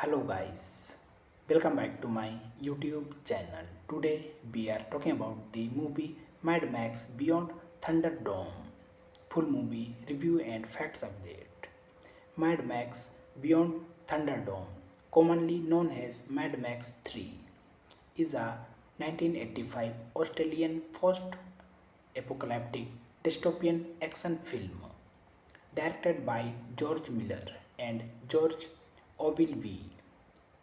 Hello guys, welcome back to my YouTube channel. Today we are talking about the movie Mad Max Beyond Thunderdome. Full movie review and facts update. Mad Max Beyond Thunderdome, commonly known as Mad Max 3, is a 1985 Australian post-apocalyptic dystopian action film directed by George Miller and George Ogilvy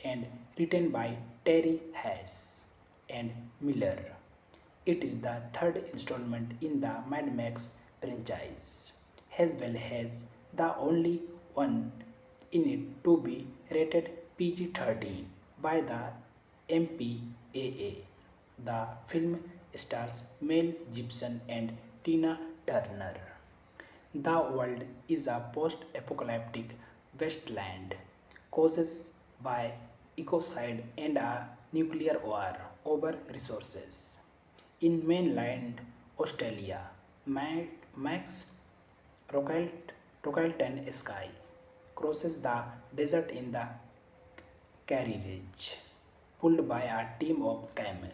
and written by Terry Hess and Miller. It is the third installment in the Mad Max franchise, as well as the only one in it to be rated PG-13 by the MPAA. The film stars Mel Gibson and Tina Turner. The world is a post-apocalyptic wasteland caused by ecocide and a nuclear war over resources. In mainland Australia, Max Rockleton Sky crosses the desert in the carriage, pulled by a team of camels.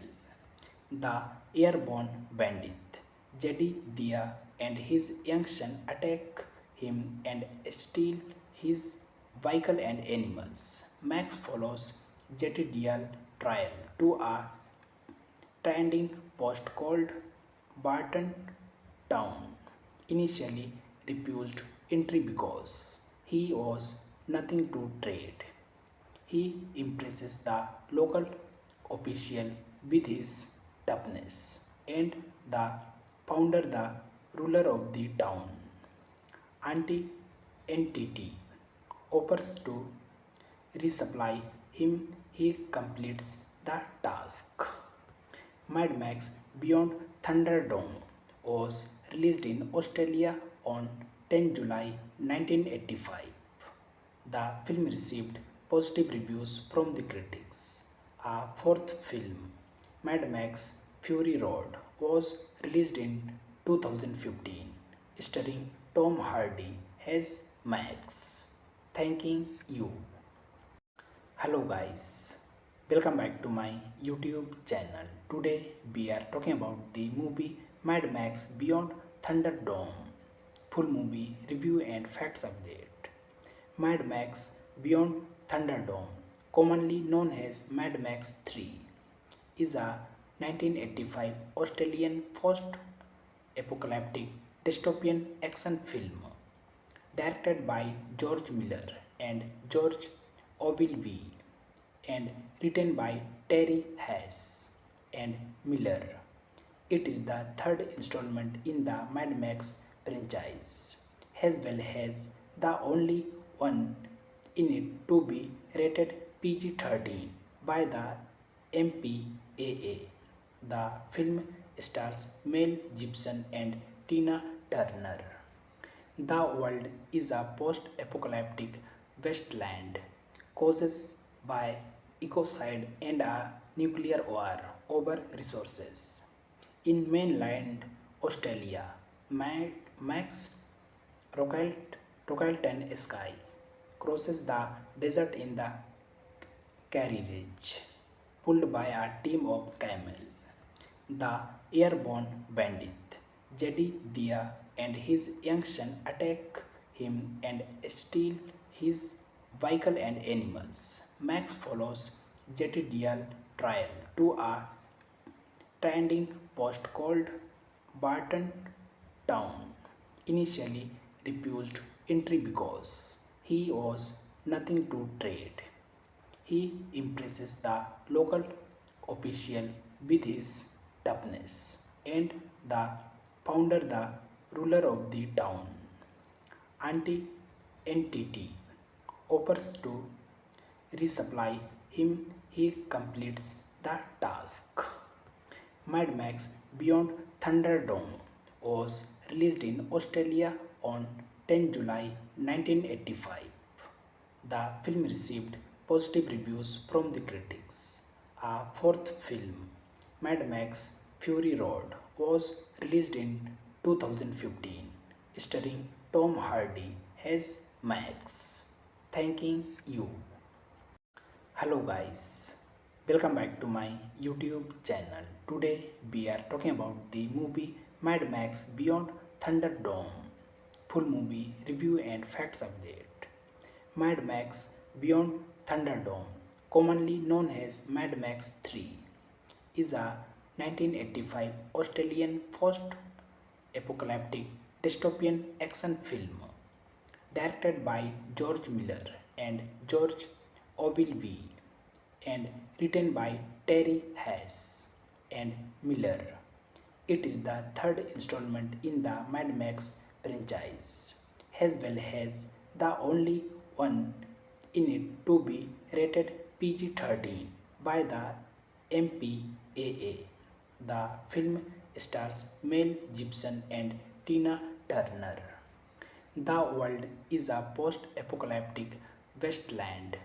The airborne bandit, Jedediah, and his young son attack him and steal his vehicle and animals. Max follows Jedediah's trial to a trading post called Barton Town. Initially refused entry because he was nothing to trade. He impresses the local official with his toughness, and the founder, the ruler of the town, anti entity, offers to resupply him. He completes the task. Mad Max Beyond Thunderdome was released in Australia on 10 July 1985. The film received positive reviews from the critics. A fourth film, Mad Max Fury Road, was released in 2015, starring Tom Hardy as Max. Thanking you. Hello guys, welcome back to my YouTube channel. Today we are talking about the movie Mad Max Beyond Thunderdome. Full movie review and facts update. Mad Max Beyond Thunderdome, commonly known as Mad Max 3, is a 1985 Australian post-apocalyptic dystopian action film directed by George Miller and George Ogilvy and written by Terry Hess and Miller. It is the third installment in the Mad Max franchise, as well as the only one in it to be rated PG-13 by the MPAA. The film stars Mel Gibson and Tina Turner. The world is a post-apocalyptic wasteland caused by ecocide and a nuclear war over resources. In mainland Australia, Max Rockleton Sky crosses the desert in the carriage, pulled by a team of camels. The airborne bandit, Jedediah, and his young son attack him and steal his vehicle and animals. Max follows Jedediah's trial to a trading post called Barton Town. Initially refused entry because he was nothing to trade. He impresses the local official with his toughness, and the founder, the ruler of the town, anti entity, offers to resupply him. He completes the task. Mad Max Beyond Thunderdome was released in Australia on 10 July 1985. The film received positive reviews from the critics. A fourth film, Mad Max Fury Road, was released in 2015, starring Tom Hardy as Max. Thanking you. Hello guys, welcome back to my YouTube channel. Today we are talking about the movie Mad Max Beyond Thunderdome. Full movie review and facts update. Mad Max Beyond Thunderdome, commonly known as Mad Max 3, is a 1985 Australian post-apocalyptic dystopian action film directed by George Miller and George Ogilvy and written by Terry Hess and Miller. It is the third installment in the Mad Max franchise, as well as the only one in it to be rated PG-13 by the MPAA. The film stars Mel Gibson and Tina Turner. The world is a post-apocalyptic wasteland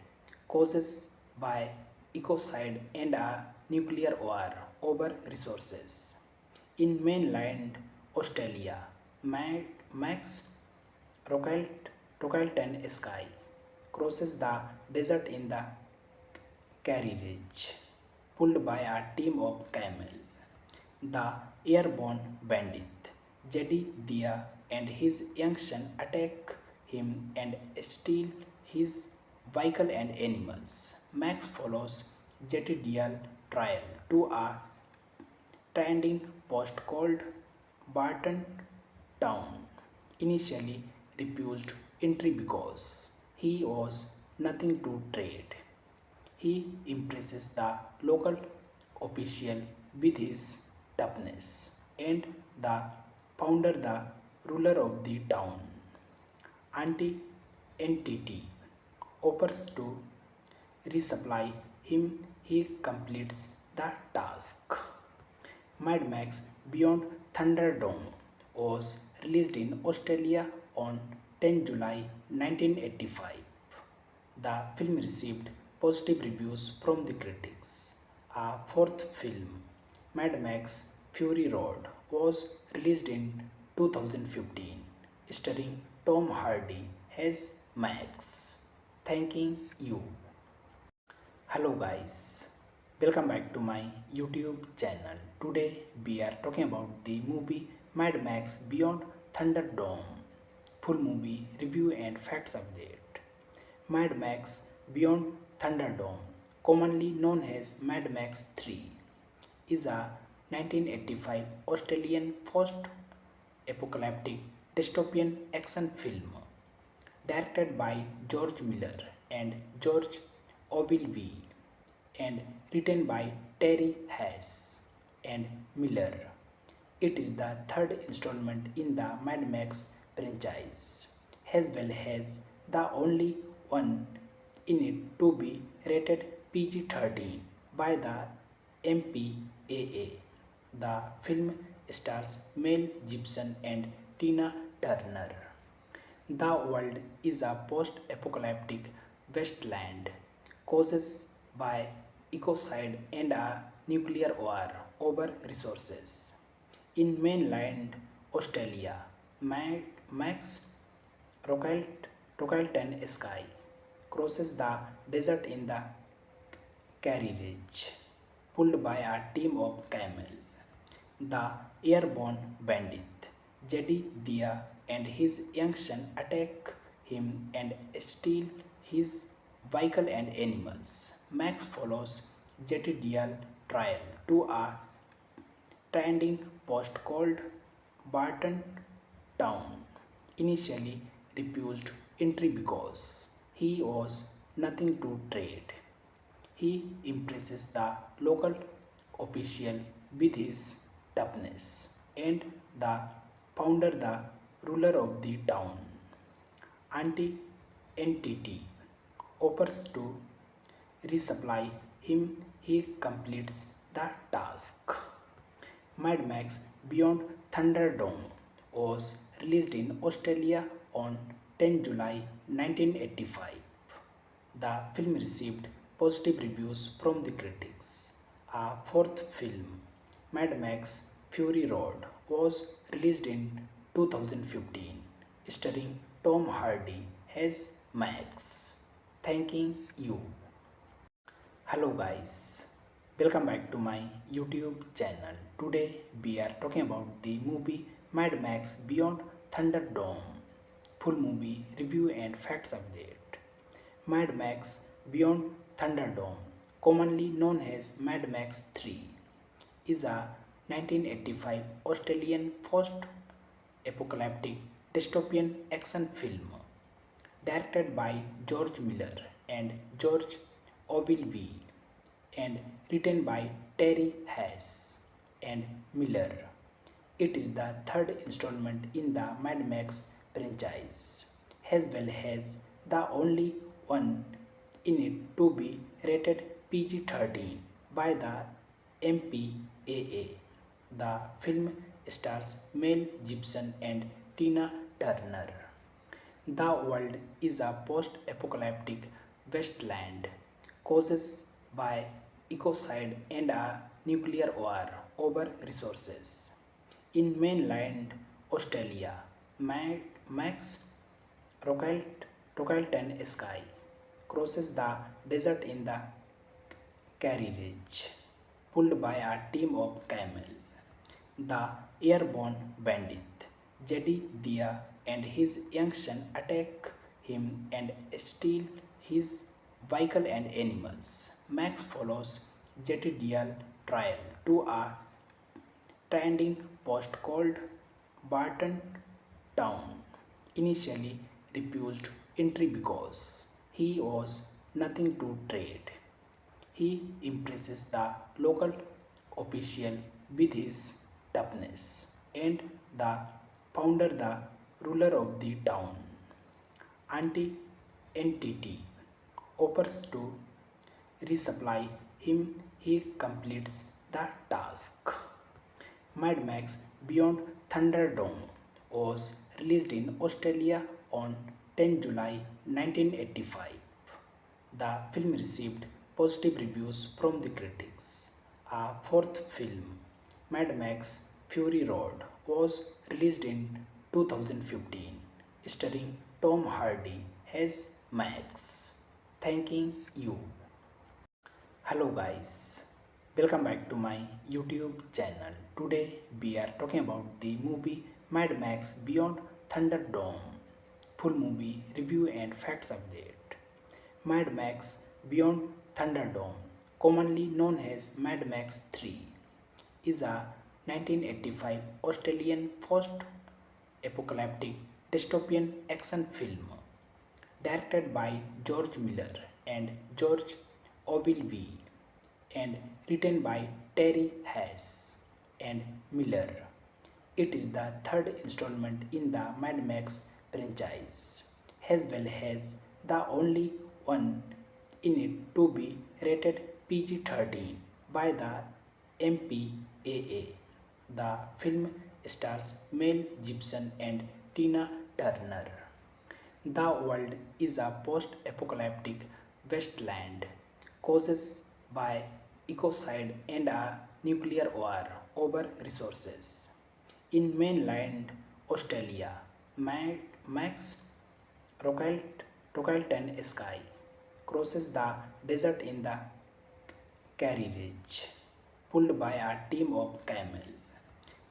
caused by ecocide and a nuclear war over resources. In mainland Australia, Max Rockelton Sky crosses the desert in the carriage, pulled by a team of camel. The airborne bandit, Jedediah, and his young son attack him and steal his vehicle and animals. Max follows Jedediah's trial to a trading post called Barton Town. Initially refused entry because he was nothing to trade. He impresses the local official with his toughness, and the founder, the ruler of the town, anti-entity, offers to resupply him. He completes the task. Mad Max Beyond Thunderdome was released in Australia on 10 July 1985. The film received positive reviews from the critics. A fourth film, Mad Max Fury Road, was released in 2015, starring Tom Hardy as Max. Thanking you. Hello guys, welcome back to my YouTube channel. Today we are talking about the movie Mad Max Beyond Thunderdome. Full movie review and facts update. Mad Max Beyond Thunderdome, commonly known as Mad Max 3, is a 1985 Australian post-apocalyptic dystopian action film directed by George Miller and George Ogilvy and written by Terry Hess and Miller. It is the third installment in the Mad Max franchise, as well as the only one in it to be rated PG-13 by the MPAA. The film stars Mel Gibson and Tina Turner. The world is a post-apocalyptic wasteland caused by ecocide and a nuclear war over resources. In mainland Australia, Max Rockelton Sky crosses the desert in the carriage, pulled by a team of camel. The airborne bandit, Jedediah, and his young son attack him and steal his vehicle and animals. Max follows Jedediah's trial to a trading post called Barton Town. Initially refused entry because he was nothing to trade. He impresses the local official with his toughness, and the founder, the ruler of the town, anti-entity, offers to resupply him. He completes the task. Mad Max Beyond Thunderdome was released in Australia on 10 July 1985. The film received positive reviews from the critics. A fourth film, Mad Max Fury Road, was released in 2015, starring Tom Hardy as Max. Thanking you. Hello guys, welcome back to my YouTube channel. Today we are talking about the movie Mad Max Beyond Thunderdome. Full movie review and facts update. Mad Max Beyond Thunderdome, commonly known as Mad Max 3, is a 1985 Australian post-apocalyptic dystopian action film directed by George Miller and George Ogilvy and written by Terry Hess and Miller. It is the third installment in the Mad Max franchise, as well as the only one in it to be rated PG-13 by the MPAA. The film stars Mel Gibson and Tina Turner. The world is a post-apocalyptic wasteland caused by ecocide and a nuclear war over resources. In mainland Australia, Max Rockleton Sky crosses the desert in the carriage, pulled by a team of camels. The airborne bandit, Jedi Dia, and his young son attack him and steal his vehicle and animals. Max follows Jedidiah's trial to a trading post called Barton Town. Initially refused entry because he was nothing to trade. He impresses the local official with his toughness, and the founder, the ruler of the town, anti entity, offers to resupply him. He completes the task. Mad Max Beyond Thunderdome was released in Australia on 10 July 1985. The film received positive reviews from the critics. A fourth film, Mad Max Fury Road, was released in 2015, starring Tom Hardy as Max. Thanking you. Hello guys, welcome back to my YouTube channel. Today we are talking about the movie Mad Max Beyond Thunderdome. Full movie review and facts update. Mad Max Beyond Thunderdome, commonly known as Mad Max 3, is a 1985 Australian post-apocalyptic dystopian action film directed by George Miller and George Ogilvy and written by Terry Hess and Miller. It is the third installment in the Mad Max franchise, as well as the only one in it to be rated PG-13 by the MPAA. The film stars Mel Gibson and Tina Turner. The world is a post-apocalyptic wasteland caused by ecocide and a nuclear war over resources. In mainland Australia, Max Rockleton Sky crosses the desert in the carriage, pulled by a team of camels.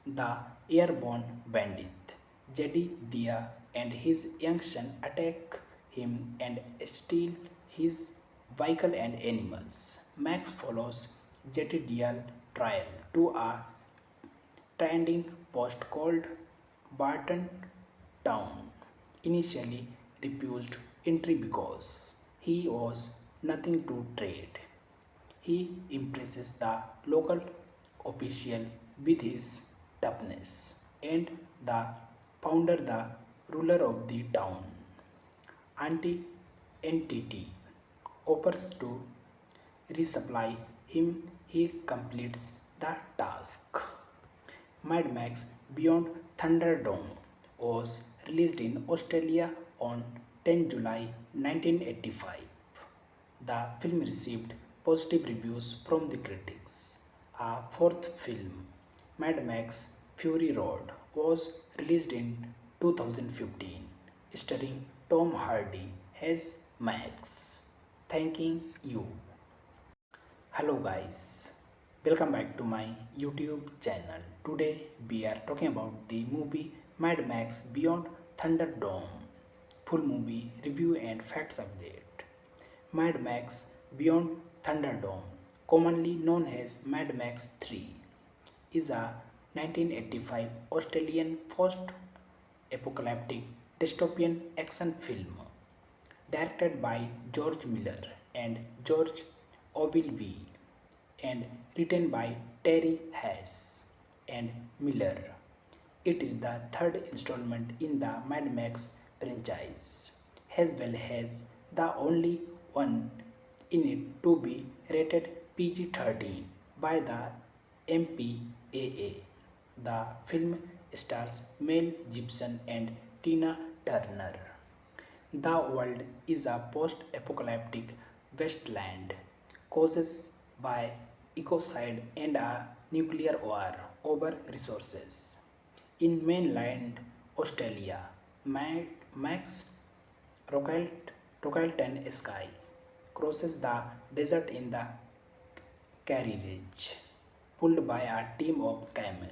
The airborne bandit, Jedi Dia, and his young son attack him and steal his vehicle and animals. Max follows Jedidiah's trial to a trading post called Barton Town. Initially refused entry because he was nothing to trade. He impresses the local official with his toughness, and the founder, the ruler of the town, anti entity, offers to resupply him. He completes the task. Mad Max Beyond Thunderdome was released in Australia on 10 July 1985. The film received positive reviews from the critics. A fourth film, Mad Max Fury Road, was released in 2015, starring Tom Hardy as Max. Thanking you. Hello guys, welcome back to my YouTube channel. Today we are talking about the movie Mad Max Beyond Thunderdome. Full movie review and facts update. Mad Max Beyond Thunderdome, commonly known as Mad Max 3, is a 1985 Australian post-apocalyptic dystopian action film directed by George Miller and George Ogilvy and written by Terry Hess and Miller. It is the third installment in the Mad Max franchise, as well as the only one in it to be rated PG-13 by the MPAA. The film stars Mel Gibson and Tina Turner. The world is a post-apocalyptic wasteland caused by ecocide and a nuclear war over resources. In mainland Australia, Max Rockleton Sky crosses the desert in the carriage, pulled by a team of camel.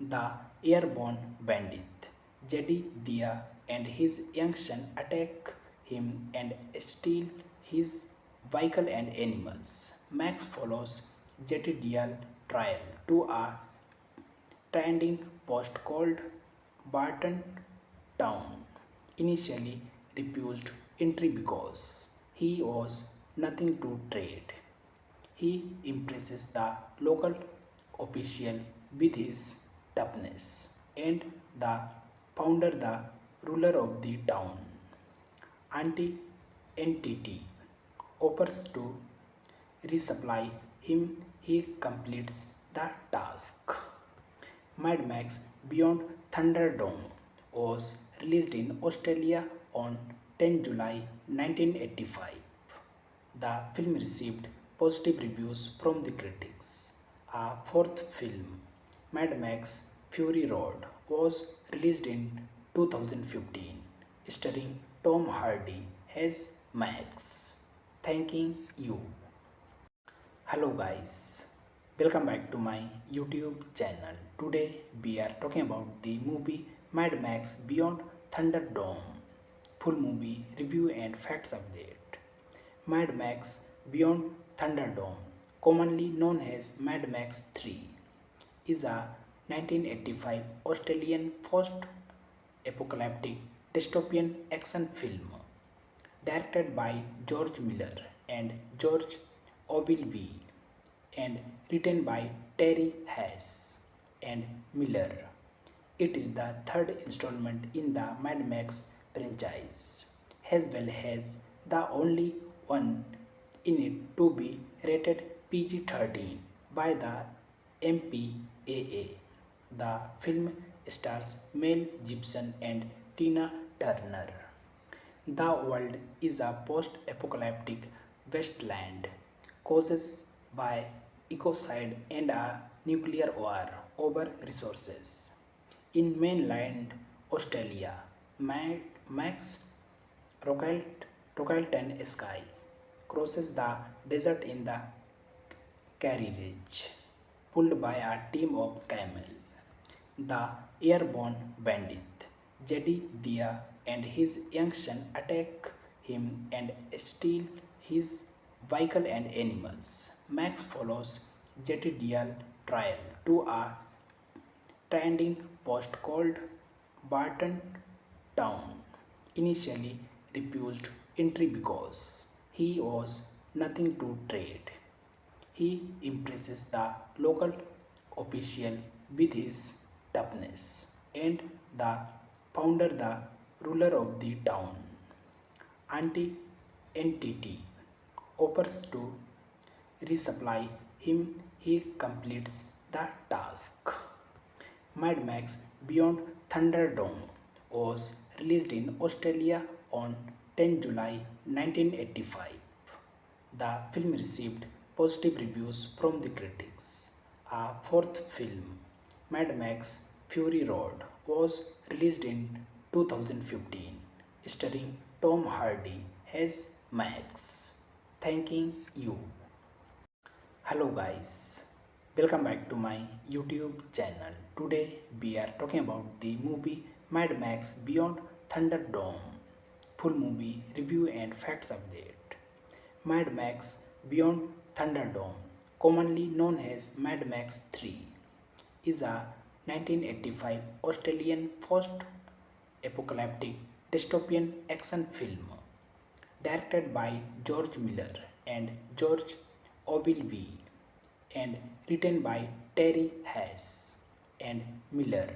The airborne bandit, Jedediah, and his young son attack him and steal his vehicle and animals. Max follows Jedediah's trial to a trading post called Barton Town. Initially refused entry because he was nothing to trade. He impresses the local official with his toughness, and the founder, the ruler of the town, entity, offers to resupply him. He completes the task. Mad Max Beyond Thunderdome was released in Australia on 10 July 1985. The film received positive reviews from the critics. A fourth film, Mad Max Fury Road, was released in 2015, starring Tom Hardy as Max. Thanking you. Hello guys, welcome back to my YouTube channel. Today we are talking about the movie Mad Max Beyond Thunderdome. Full movie review and facts update. Mad Max Beyond Thunderdome, commonly known as Mad Max 3, is a 1985 Australian post-apocalyptic dystopian action film directed by George Miller and George Ogilvy and written by Terry Hess and Miller. It is the third installment in the Mad Max franchise, as well as the only one in it to be rated PG-13 by the MPAA. The film stars Mel Gibson and Tina Turner. The world is a post-apocalyptic wasteland caused by ecocide and a nuclear war over resources. In mainland Australia, Max Rockleton Sky crosses the desert in the carriage, pulled by a team of camel. The airborne bandit, Jedediah, and his young son attack him and steal his vehicle and animals. Max follows Jedediah's trial to a trading post called Barton Town. Initially refused entry because he was nothing to trade. He impresses the local official with his toughness, and the founder, the ruler of the town, entity, offers to resupply him. He completes the task. Mad Max Beyond Thunderdome was released in Australia on 10 July 1985. The film received positive reviews from the critics. A fourth film, Mad Max Fury Road, was released in 2015, starring Tom Hardy as Max. Thanking you. Hello guys, welcome back to my YouTube channel. Today we are talking about the movie Mad Max Beyond Thunderdome. Full movie review and facts update. Mad Max Beyond Thunderdome, commonly known as Mad Max 3, is a 1985 Australian post-apocalyptic dystopian action film directed by George Miller and George Ogilvy and written by Terry Hess and Miller.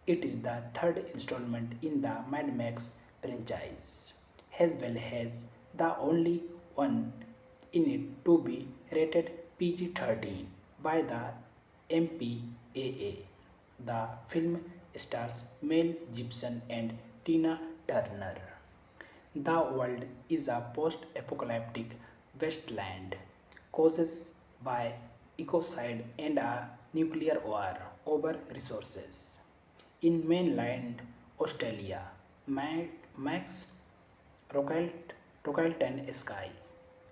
It is the third installment in the Mad Max franchise, as well as the only one in it to be rated PG-13 by the MPAA. The film stars Mel Gibson and Tina Turner. The world is a post-apocalyptic wasteland caused by ecocide and a nuclear war over resources. In mainland Australia, Max Rockelton Sky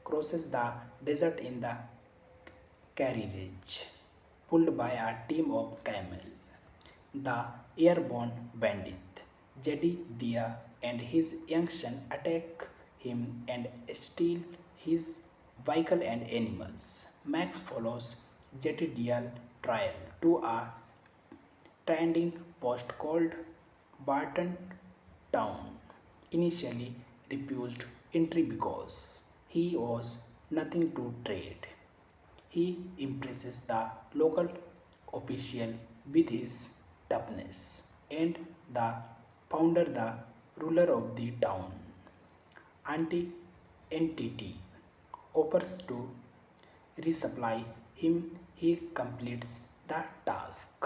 crosses the desert in the carriage, pulled by a team of camels. The airborne bandit, Jedediah, and his young son attack him and steal his vehicle and animals. Max follows Jedediah's trial to a trading post called Barton Town. Initially refused entry because he was nothing to trade. He impresses the local official with his toughness, and the founder, the ruler of the town, anti-entity, offers to resupply him. He completes the task.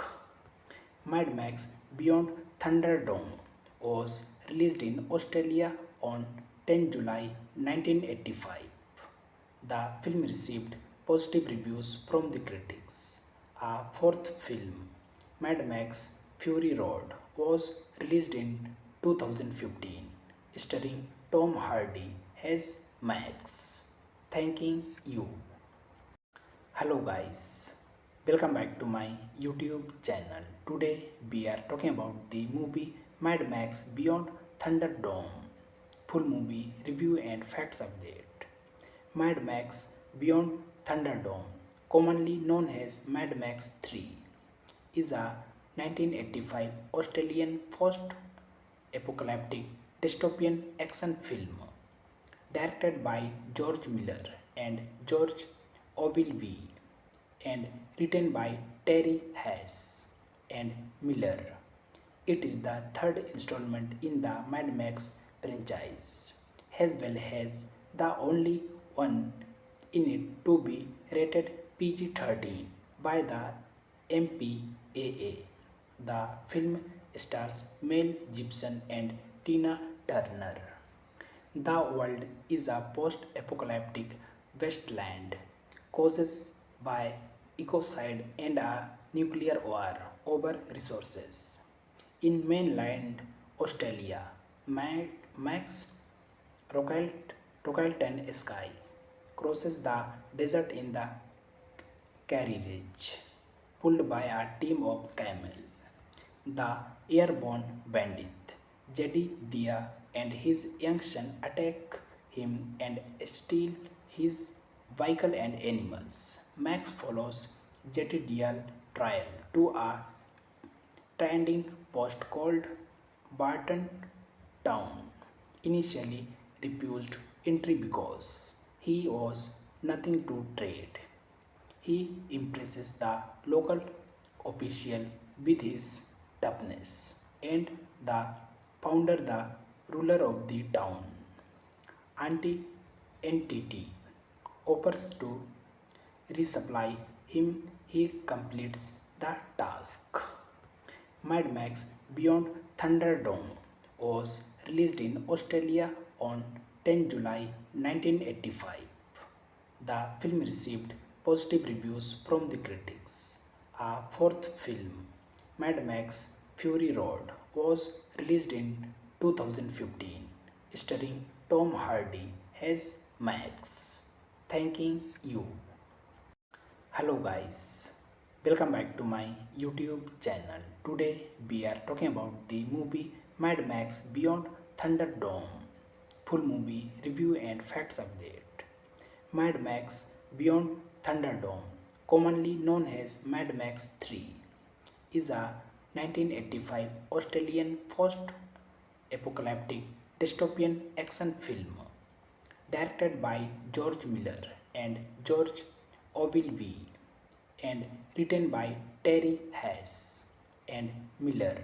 Mad Max Beyond Thunderdome was released in Australia on 10 July 1985. The film received positive reviews from the critics. A fourth film, Mad Max Fury Road, was released in 2015, starring Tom Hardy as Max. Thanking you. Hello guys, welcome back to my YouTube channel. Today we are talking about the movie Mad Max Beyond Thunderdome. Full movie review and facts update. Mad Max Beyond Thunderdome, commonly known as Mad Max 3, is a 1985 Australian post-apocalyptic dystopian action film directed by George Miller and George Ogilvy and written by Terry Hess and Miller. It is the third installment in the Mad Max franchise, as well as the only one in it to be rated PG-13 by the MPAA. The film stars Mel Gibson and Tina Turner. The world is a post-apocalyptic wasteland caused by ecocide and a nuclear war over resources. In mainland Australia, Max Rockelton Sky crosses the desert in the carriage, pulled by a team of camels. The airborne bandit, Jedediah, and his young son attack him and steal his vehicle and animals. Max follows Jedediah's trial to a trading post called Barton Town. Initially refused entry because he was nothing to trade. He impresses the local official with his toughness, and the founder, the ruler of the town, anti-entity, offers to resupply him. He completes the task. Mad Max Beyond Thunderdome was released in Australia on 10 July 1985. The film received positive reviews from the critics. A fourth film, Mad Max Fury Road, was released in 2015, starring Tom Hardy as Max. Thanking you. Hello guys, welcome back to my YouTube channel. Today we are talking about the movie Mad Max Beyond Thunderdome. Full movie review and facts update. Mad Max Beyond Thunderdome, commonly known as Mad Max 3, is a 1985 Australian post-apocalyptic dystopian action film directed by George Miller and George Ogilvy and written by Terry Hess and Miller.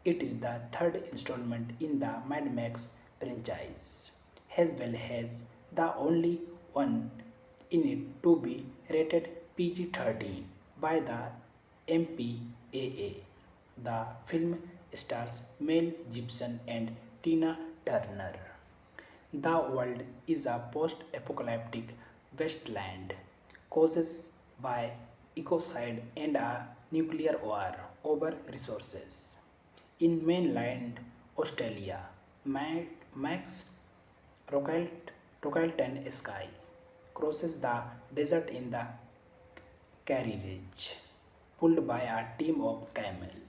It is the third installment in the Mad Max franchise, as well as the only one in it to be rated PG-13 by the MPAA. The film stars Mel Gibson and Tina Turner. The world is a post-apocalyptic wasteland caused by ecocide and a nuclear war over resources. In mainland Australia, Max Rockelton Sky crosses the desert in the carriage, pulled by a team of camels.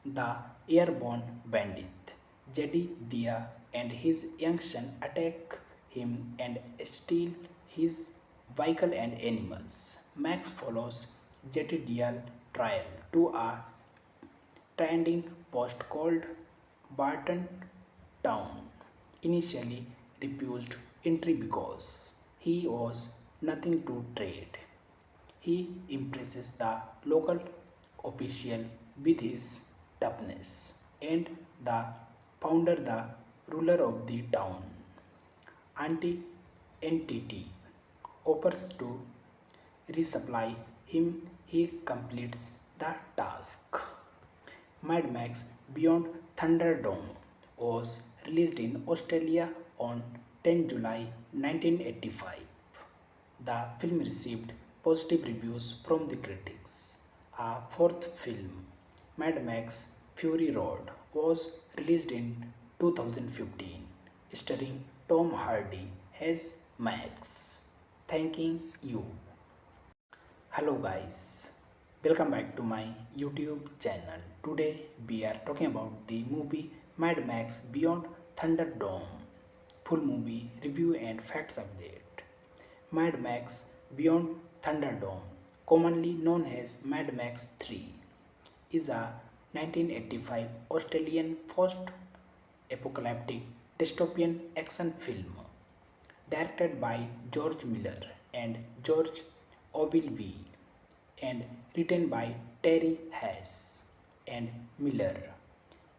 The airborne bandit, Jedediah, and his young son attack him and steal his vehicle and animals. Max follows Jedediah's trial to a trading post called Barton Town. Initially refused entry because he was nothing to trade. He impresses the local official with his toughness, and the founder, the ruler of the town, anti entity, offers to resupply him. He completes the task. Mad Max Beyond Thunderdome was released in Australia on 10 July 1985. The film received positive reviews from the critics. A fourth film, Mad Max Fury Road, was released in 2015, starring Tom Hardy as Max. Thanking you. Hello guys, welcome back to my YouTube channel. Today we are talking about the movie Mad Max Beyond Thunderdome. Full movie review and facts update. Mad Max Beyond Thunderdome, commonly known as Mad Max 3, is a 1985 Australian post-apocalyptic dystopian action film directed by George Miller and George Ogilvy and written by Terry Hess and Miller.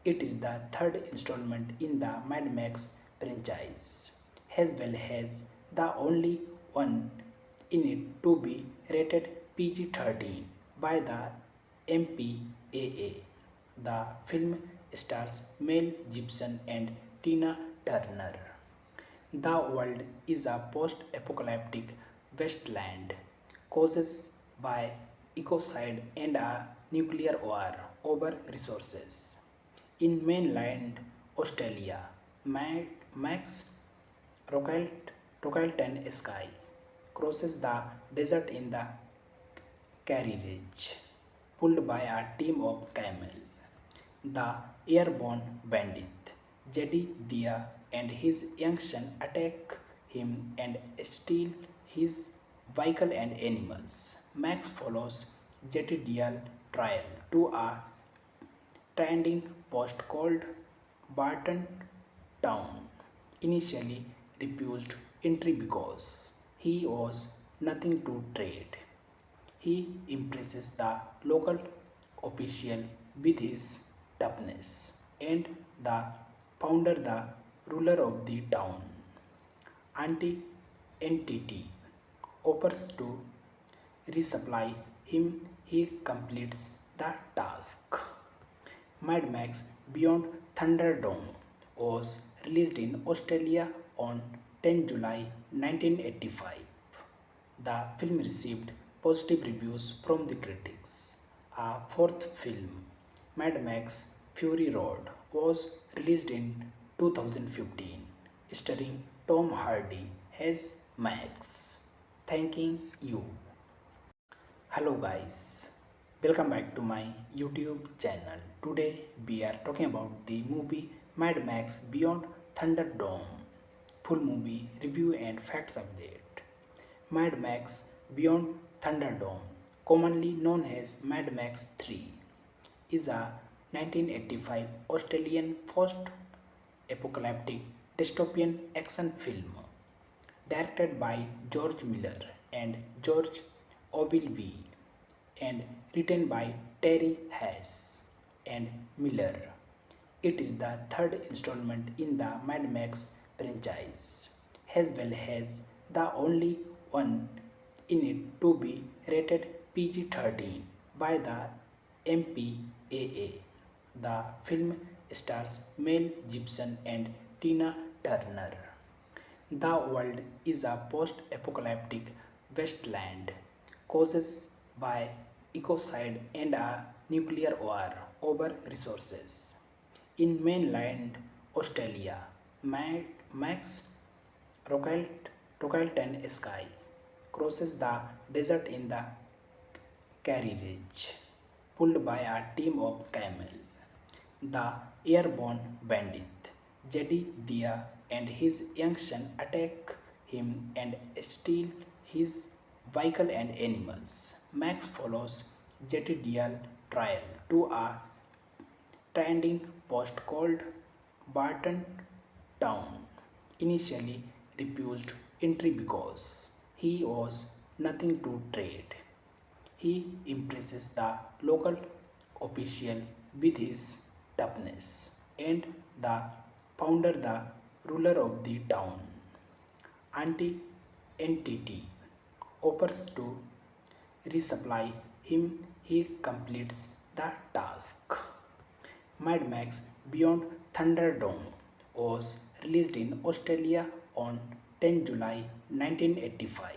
It is the third installment in the Mad Max franchise, as well as the only one in it to be rated PG-13 by the MPAA. The film stars Mel Gibson and Tina Turner. The world is a post-apocalyptic wasteland caused by ecocide and a nuclear war over resources. In mainland Australia, Max Rockelton Sky crosses the desert in the carriage, pulled by a team of camels. The airborne bandit, Jedediah, and his young son attack him and steal his vehicle and animals. Max follows Jedediah's trial to a trading post called Barton Town. Initially refused entry because he was nothing to trade. He impresses the local official with his toughness, and the founder, the ruler of the town, anti entity, offers to resupply him. He completes the task. Mad Max Beyond Thunderdome was released in Australia on 10 July 1985. The film received positive reviews from the critics. A fourth film, Mad Max Fury Road, was released in 2015, starring Tom Hardy as Max. Thanking you. Hello guys, welcome back to my YouTube channel. Today we are talking about the movie Mad Max Beyond Thunderdome. Full movie review and facts update. Mad Max Beyond Thunderdome, commonly known as Mad Max 3, is a 1985 Australian post-apocalyptic dystopian action film directed by George Miller and George Ogilvy and written by Terry Hess and Miller. It is the third installment in the Mad Max franchise, as well as the only one in it to be rated PG-13 by the MPAA. The film stars Mel Gibson and Tina Turner. The world is a post-apocalyptic wasteland caused by ecocide and a nuclear war over resources. In mainland Australia, Max Rockelton Sky crosses the desert in the carriage, pulled by a team of camel. The airborne bandit, Jedediah, and his young son attack him and steal his vehicle and animals. Max follows Jedediah's trial to a trading post called Barton Town. Initially refused entry because he was nothing to trade. He impresses the local official with his toughness, and the founder, the ruler of the town, anti-entity, offers to resupply him. He completes the task. Mad Max Beyond Thunderdome was released in Australia on 10 July 1985.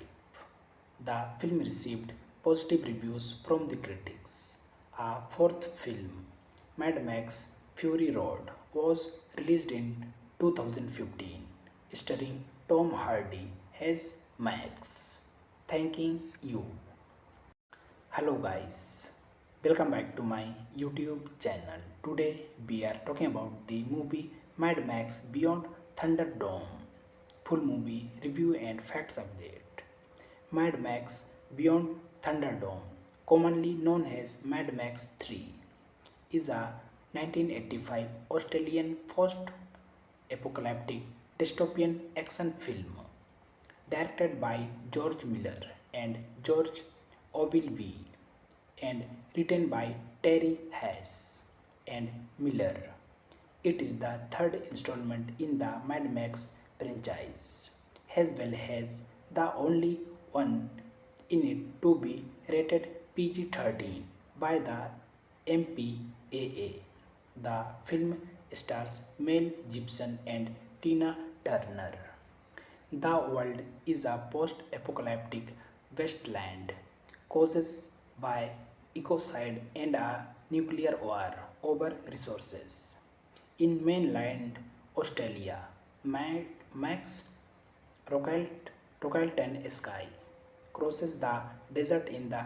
The film received positive reviews from the critics. A fourth film, Mad Max Fury Road, was released in 2015, starring Tom Hardy as Max. Thanking you. Hello guys, welcome back to my YouTube channel. Today we are talking about the movie Mad Max Beyond Thunderdome. Full movie review and facts update. Mad Max Beyond Thunderdome, commonly known as Mad Max 3, is a 1985 Australian post-apocalyptic dystopian action film directed by George Miller and George Ogilvy and written by Terry Hess and Miller. It is the third installment in the Mad Max franchise, as well as the only one in it to be rated PG-13 by the MPAA. The film stars Mel Gibson and Tina Turner. The world is a post-apocalyptic wasteland caused by ecocide and a nuclear war over resources. In mainland Australia, Max Rockelton Sky crosses the desert in the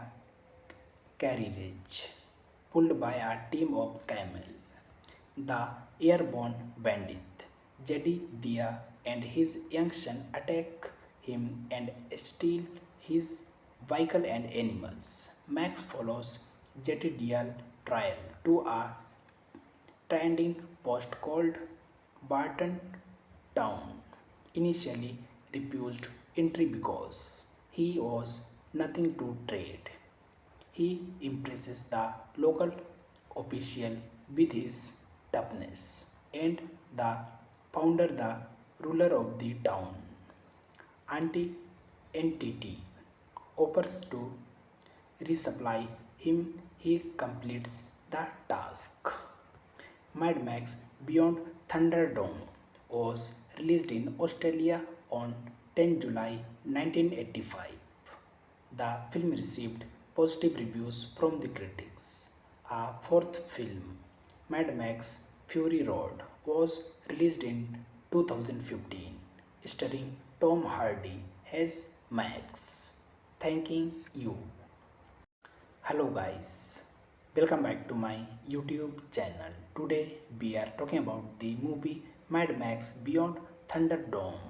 carriage, pulled by a team of camel. The airborne bandit, Jedediah, and his young son attack him and steal his vehicle and animals. Max follows Jedediah's trial to a trading post called Barton Town. Initially refused entry because he was nothing to trade. He impresses the local official with his toughness, and the founder, the ruler of the town, anti-entity, offers to resupply him. He completes the task. Mad Max Beyond Thunderdome was released in Australia on 10 July 1985. The film received positive reviews from the critics. A fourth film, Mad Max Fury Road, was released in 2015, starring Tom Hardy as Max. Thanking you. Hello guys, welcome back to my YouTube channel. Today we are talking about the movie Mad Max Beyond Thunderdome.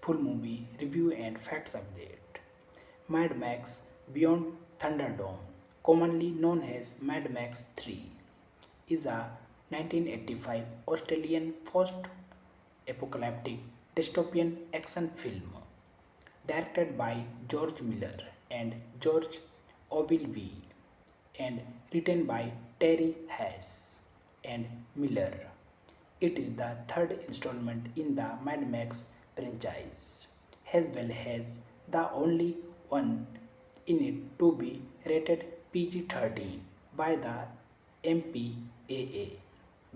Full movie review and facts update. Mad Max Beyond Thunderdome, commonly known as Mad Max 3, is a 1985 Australian post-apocalyptic dystopian action film directed by George Miller and George Ogilvy and written by Terry Hess and Miller. It is the third installment in the Mad Max franchise, as well as the only one in it to be rated PG-13 by the MPAA.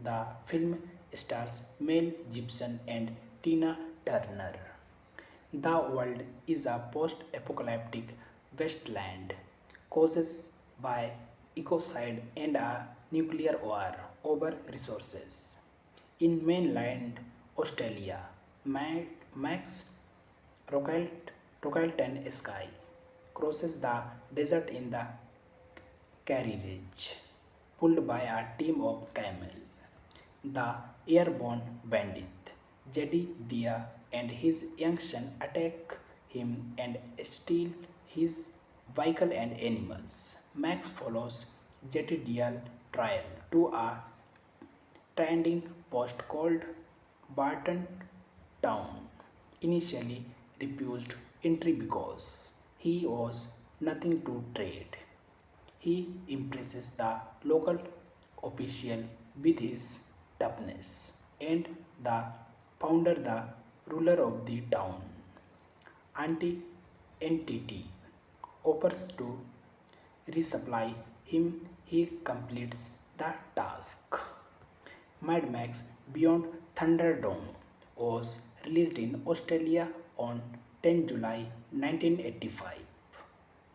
The film stars Mel Gibson and Tina Turner. The world is a post-apocalyptic wasteland caused by ecocide and a nuclear war over resources. In mainland Australia, Max Rockleton Sky crosses the desert in the carriage, pulled by a team of camels. The airborne bandit, Jedediah, and his young son attack him and steal his vehicle and animals. Max follows Jedediah's trial to a trading post called Barton Town. Initially refused entry because he was nothing to trade. He impresses the local official with his toughness, and the founder, the ruler of the town, anti entity, offers to resupply him. He completes the task. Mad Max Beyond Thunderdome was released in Australia on 10 July 1985.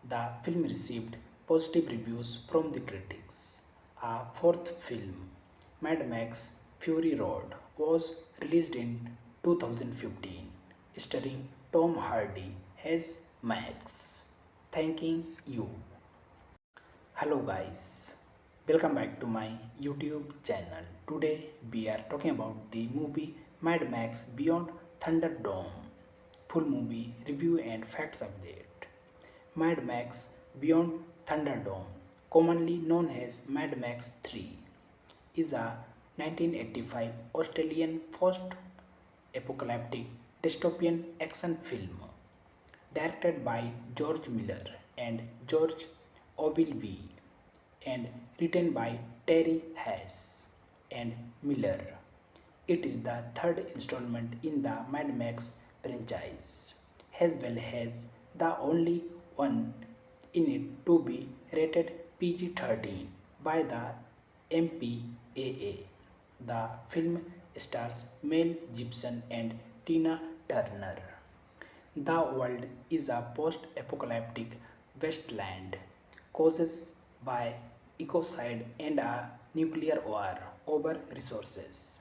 The film received positive reviews from the critics. A fourth film, Mad Max Fury Road, was released in 2015, starring Tom Hardy as Max. Thanking you. Hello guys, welcome back to my YouTube channel. Today we are talking about the movie Mad Max Beyond Thunderdome. Full movie review and facts update. Mad Max Beyond Thunderdome, commonly known as Mad Max 3, is a 1985 Australian post-apocalyptic dystopian action film directed by George Miller and George Ogilvy and written by Terry Hess and Miller. It is the third installment in the Mad Max franchise, as well as the only one in it to be rated PG-13 by the MPAA. The film stars Mel Gibson and Tina Turner. The world is a post-apocalyptic wasteland caused by ecocide and a nuclear war over resources.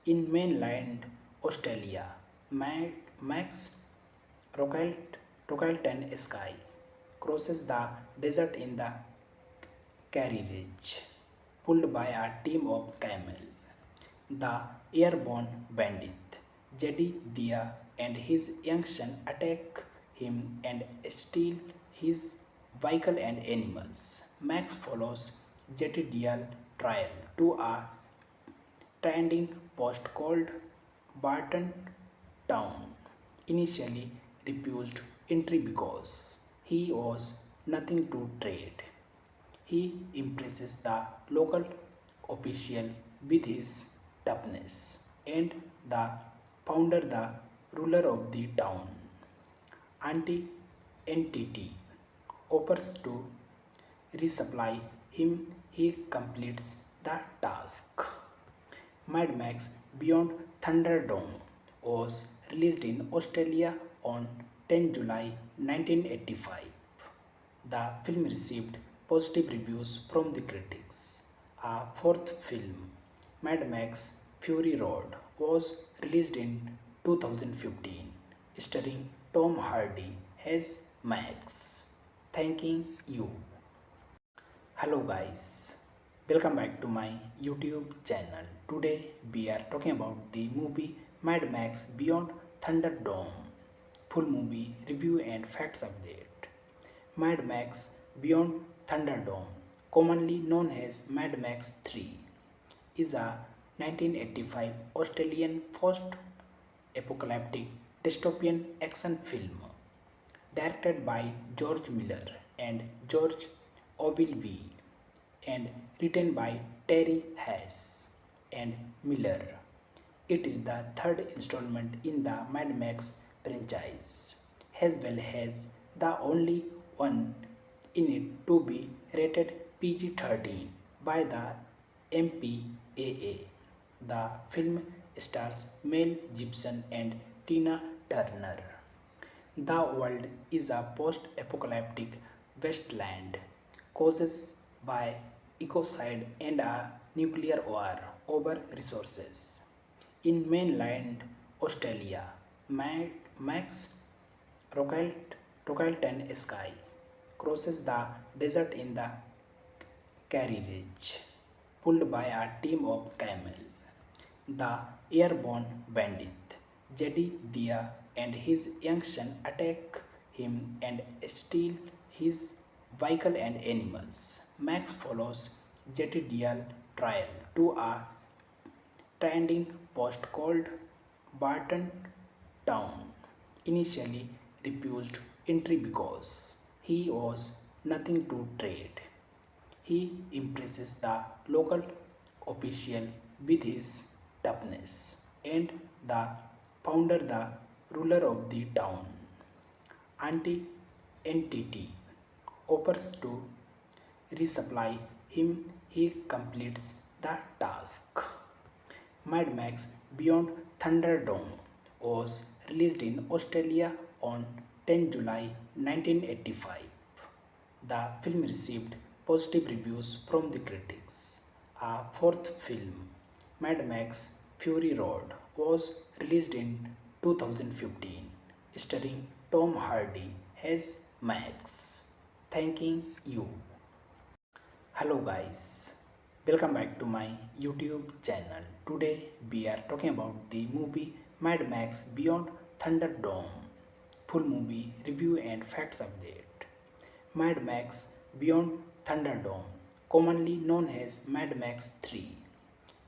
In mainland Australia, Max Rockleton Sky crosses the desert in the carriage, pulled by a team of camels. The airborne bandit, Jedediah, and his young son attack him and steal his vehicle and animals. Max follows Jedediah's trial to a trading post called Barton Town. Initially refused entry because he was nothing to trade. He impresses the local official with his toughness, and the founder, the ruler of the town, anti entity, offers to resupply him. He completes the task. Mad Max Beyond Thunderdome was released in Australia on 10 July 1985. The film received positive reviews from the critics. A fourth film, Mad Max Fury Road, was released in 2015, starring Tom Hardy as Max. Thanking you. Hello guys, welcome back to my YouTube channel. Today we are talking about the movie Mad Max Beyond Thunderdome. Full movie review and facts update. Mad Max Beyond Thunderdome, commonly known as Mad Max 3, is a 1985 Australian post-apocalyptic dystopian action film directed by George Miller and George Ogilvy and written by Terry Hess and Miller. It is the third installment in the Mad Max franchise, as well as the only one in it to be rated PG-13 by the MPAA. The film stars Mel Gibson and Tina Turner. The world is a post-apocalyptic wasteland caused by ecocide and a nuclear war over resources. In mainland Australia, Max Rockleton Sky crosses the desert in the carriage, pulled by a team of camel. The airborne bandit, Jedediah, and his young son attack him and steal his vehicle and animals. Max follows Jedediah's trial to a trading post called Barton Town. Initially refused entry because he was nothing to trade. He impresses the local official with his toughness and the founder, the ruler of the town, entity, offers to resupply him. He completes the task. Mad Max Beyond Thunderdome was released in Australia on 10 July 1985. The film received positive reviews from the critics. A fourth film, Mad Max Fury Road, was released in 2015, starring Tom Hardy as Max. Thanking you. Hello guys, welcome back to my YouTube channel. Today we are talking about the movie Mad Max Beyond Thunderdome. Full movie review and facts update. Mad Max Beyond Thunderdome, commonly known as Mad Max 3,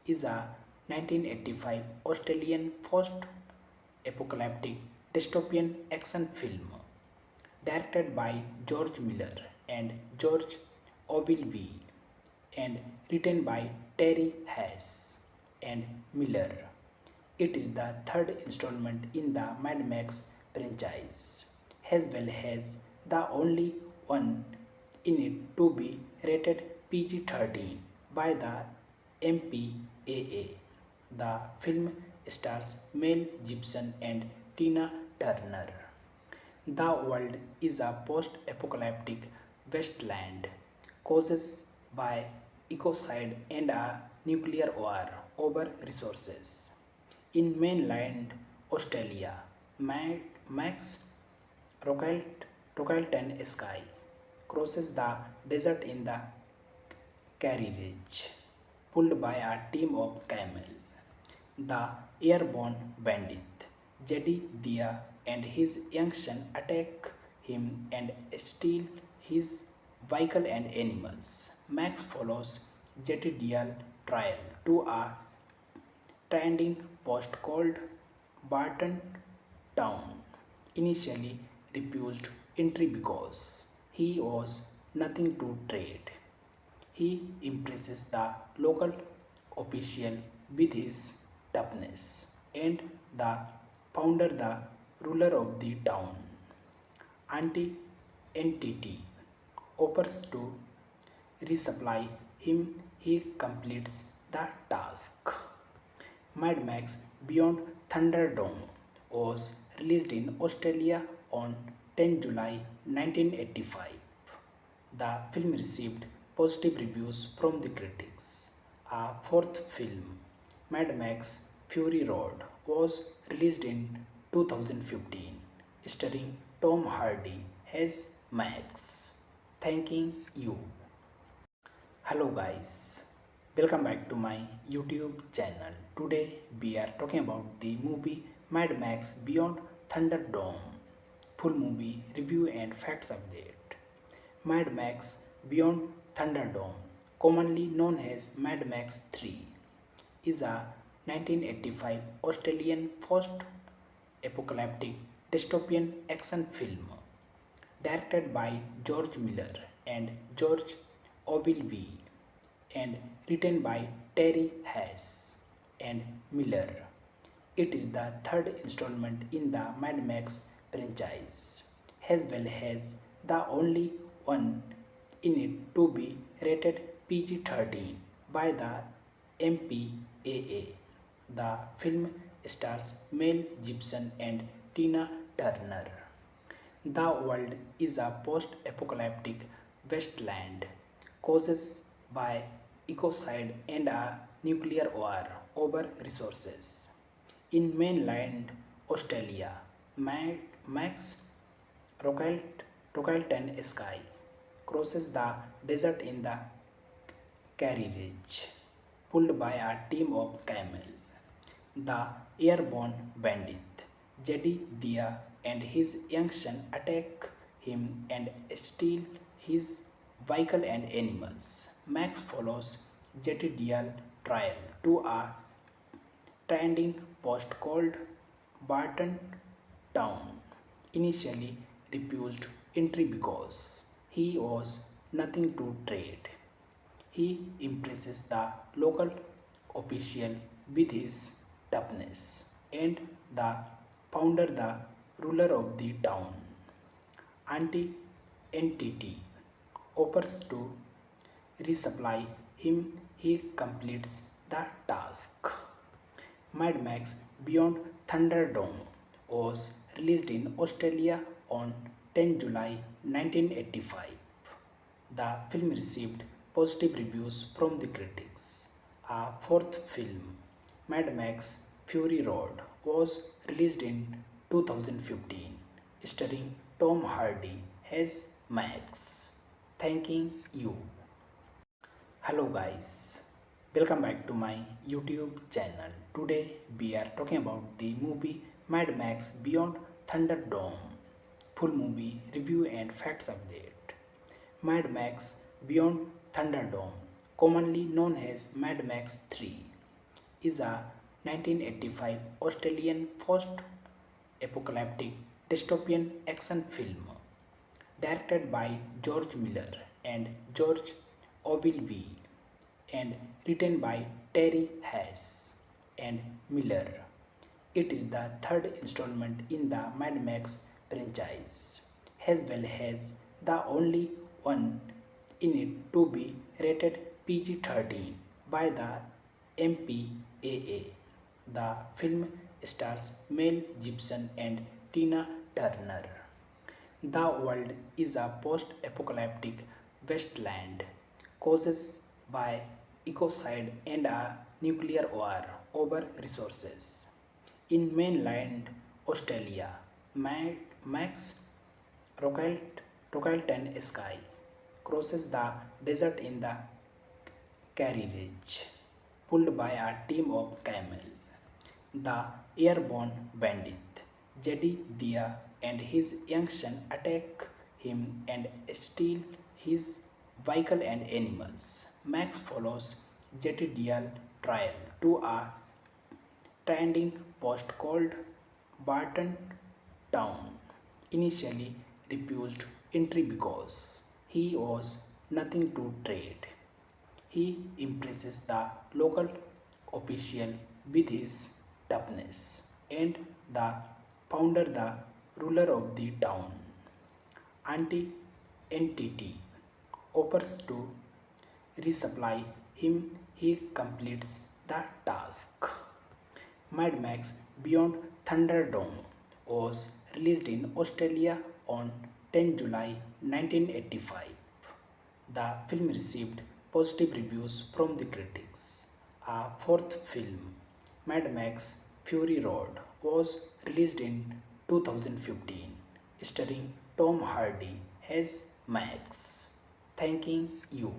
is a 1985 Australian post-apocalyptic dystopian action film directed by George Miller and George Ogilvy and written by Terry Hess and Miller. It is the third installment in the Mad Max franchise, as well as the only one in it to be rated PG-13 by the MPAA. The film stars Mel Gibson and Tina Turner. The world is a post-apocalyptic wasteland caused by ecocide and a nuclear war over resources. In mainland Australia, Max Rockleton Sky crosses the desert in the carriage, pulled by a team of camel. The airborne bandit, Jedediah, and his young son attack him and steal his vehicle and animals. Max follows Jedediah's trial to a trading post called Barton Town. Initially refused entry because he was nothing to trade. He impresses the local official with his toughness and the founder, the ruler of the town, entity, offers to resupply him. He completes the task. Mad Max Beyond Thunderdome was released in Australia on 10 July 1985. The film received positive reviews from the critics. A fourth film, Mad Max Fury Road, was released in 2015, starring Tom Hardy as Max. Thanking you. Hello guys, welcome back to my YouTube channel. Today we are talking about the movie Mad Max Beyond Thunderdome. Full movie review and facts update. Mad Max Beyond Thunderdome, commonly known as Mad Max 3, is a 1985 Australian post-apocalyptic dystopian action film directed by George Miller and George Ogilvy and written by Terry Hess and Miller. It is the third installment in the Mad Max franchise, as well as the only one in it to be rated PG-13 by the MPAA. The film stars Mel Gibson and Tina Turner. The world is a post-apocalyptic wasteland caused by ecocide and a nuclear war over resources. In mainland Australia, Max Rockelton Sky crosses the desert in the carriage, pulled by a team of camels. The airborne bandit, Jedediah, and his young son attack him and steal his vehicle and animals. Max follows Jedediah's trial to a trading post called Barton Town. Initially refused entry because he was nothing to trade. He impresses the local official with his toughness, and the founder, the ruler of the town, anti-entity, offers to resupply him. He completes the task. Mad Max Beyond Thunderdome was released in Australia on 10 July 1985. The film received positive reviews from the critics. A fourth film, Mad Max Fury Road, was released in 2015, starring Tom Hardy as Max. Thanking you. Hello guys, welcome back to my YouTube channel. Today we are talking about the movie Mad Max Beyond Thunderdome. Full movie review and facts update. Mad Max Beyond Thunderdome, commonly known as Mad Max 3, is a 1985 Australian post-apocalyptic dystopian action film directed by George Miller and George Ogilvy and written by Terry Hess and Miller. It is the third installment in the Mad Max franchise, as well as the only one in it to be rated PG-13 by the MPAA. The film stars Mel Gibson and Tina Turner. The world is a post-apocalyptic wasteland caused by ecocide and a nuclear war over resources. In mainland Australia, Max Rockelton Sky crosses the desert in the carriage, pulled by a team of camels. The airborne bandit, Jedediah, and his young son attack him and steal his vehicle and animals. Max follows Jedediah's trial to a trading post called Barton Town. Initially refused entry because he was nothing to trade. He impresses the local official with his toughness, and the founder, the ruler of the town, anti-entity, offers to resupply him. He completes the task. Mad Max Beyond Thunderdome was released in Australia on 10 July 1985. The film received positive reviews from the critics. A fourth film, Mad Max Fury Road, was released in 2015, starring Tom Hardy as Max. Thanking you.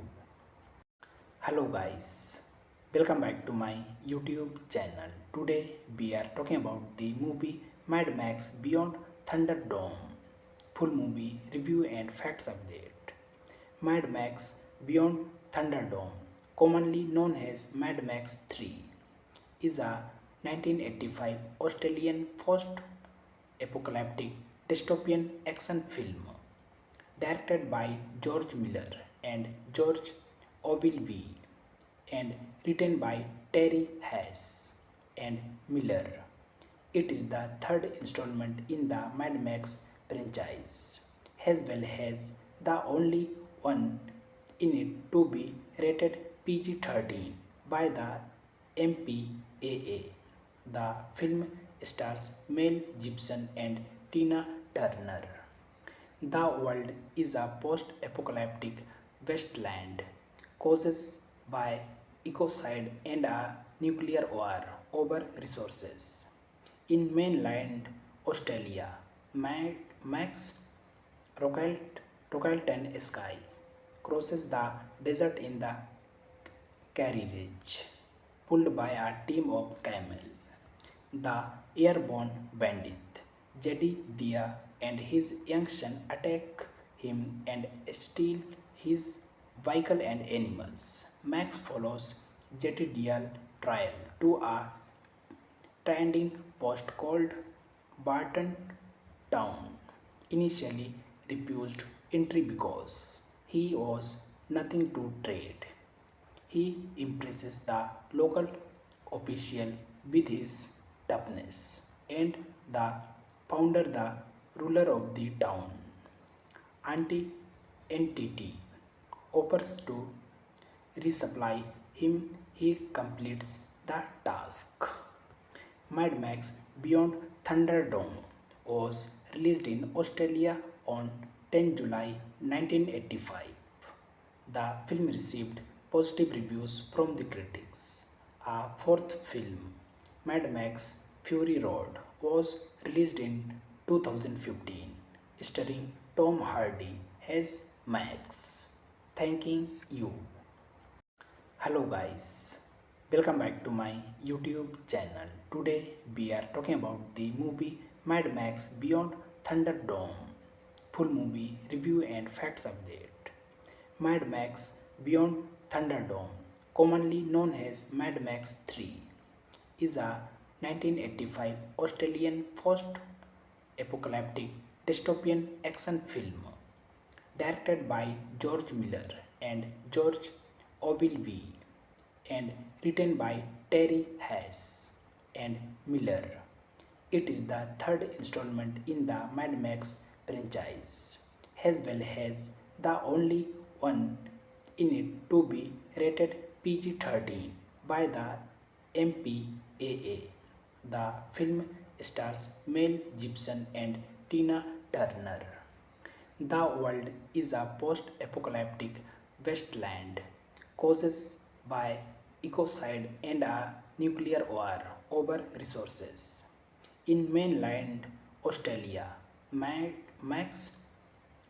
Hello guys, welcome back to my YouTube channel. Today we are talking about the movie Mad Max Beyond Thunderdome. Full movie review and facts update. Mad Max Beyond Thunderdome, commonly known as Mad Max 3, is a 1985 Australian post-apocalyptic dystopian action film directed by George Miller and George Ogilvy and written by Terry Hess and Miller. It is the third installment in the Mad Max franchise, as well as the only one in it to be rated PG-13 by the MPAA. The film stars Mel Gibson and Tina Turner. The world is a post-apocalyptic wasteland caused by ecocide and a nuclear war over resources. In mainland Australia, Max Rockleton Sky crosses the desert in the carriage, pulled by a team of camels. The airborne bandit, Jedediah, and his young son attack him and steal his vehicle and animals. Max follows Jedediah's trial to a trading post called Barton Town. Initially refused entry because he was nothing to trade. He impresses the local official with his toughness, and the founder, the ruler of the town, anti entity, offers to resupply him. He completes the task. Mad Max Beyond Thunderdome was released in Australia on 10 July 1985. The film received positive reviews from the critics. A fourth film, Mad Max Fury Road, was released in 2015, starring Tom Hardy as Max. Thanking you. Hello guys, welcome back to my YouTube channel. Today we are talking about the movie Mad Max Beyond Thunderdome. Full movie review and facts update. Mad Max Beyond Thunderdome, commonly known as Mad Max 3, is a 1985 Australian post-apocalyptic dystopian action film directed by George Miller and George Ogilvy and written by Terry Hess and Miller. It is the third installment in the Mad Max franchise, as well as the only one in it to be rated PG-13 by the MPAA. The film stars Mel Gibson and Tina Turner. The world is a post-apocalyptic wasteland caused by ecocide and a nuclear war over resources. In mainland Australia, Max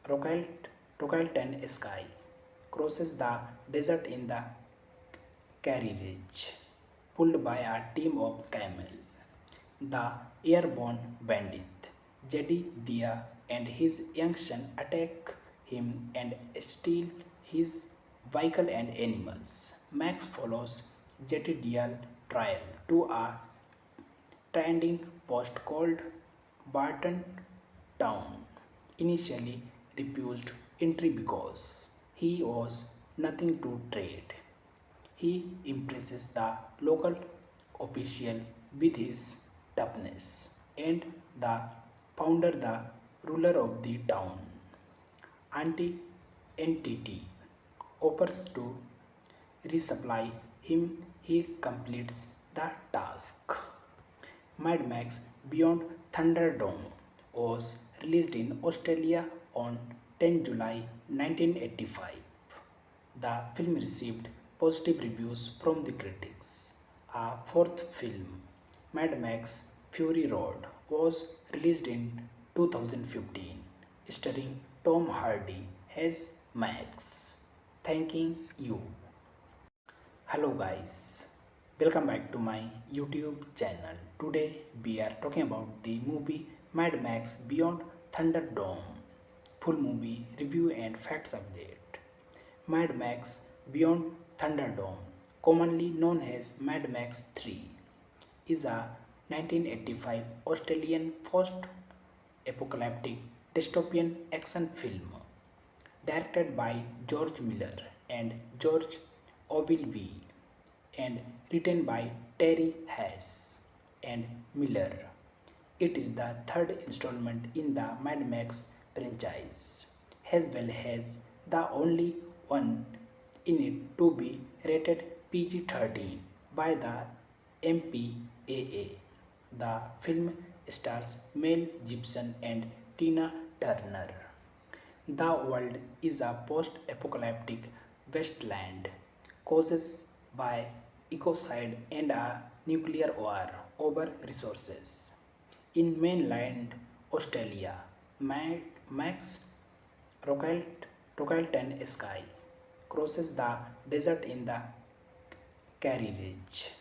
Rockleton Sky crosses the desert in the carriage, pulled by a team of camels. The airborne bandit, Jedediah, and his young son attack him and steal his vehicle and animals. Max follows Jedediah's trial to a trading post called Barton Town. Initially refused entry because he was nothing to trade. He impresses the local official with his toughness, and the founder, the ruler of the town, anti entity, offers to resupply him. He completes the task. Mad Max Beyond Thunderdome was released in Australia on 10 July 1985. The film received positive reviews from the critics. A fourth film, Mad Max Fury Road, was released in 2015, starring Tom Hardy as Max. Thanking you. Hello guys, welcome back to my YouTube channel. Today we are talking about the movie Mad Max Beyond Thunderdome. Full movie review and facts update. Mad Max Beyond Thunderdome, commonly known as Mad Max 3, is a 1985 Australian post-apocalyptic dystopian action film directed by George Miller and George Ogilvy and written by Terry Hess and Miller. It is the third installment in the Mad Max franchise, as well as the only one in it to be rated PG-13 by the MPAA. The film stars Mel Gibson and Tina Turner. The world is a post-apocalyptic wasteland caused by ecocide and a nuclear war over resources. In mainland Australia, Max Rockelton Sky crosses the desert in the carriage,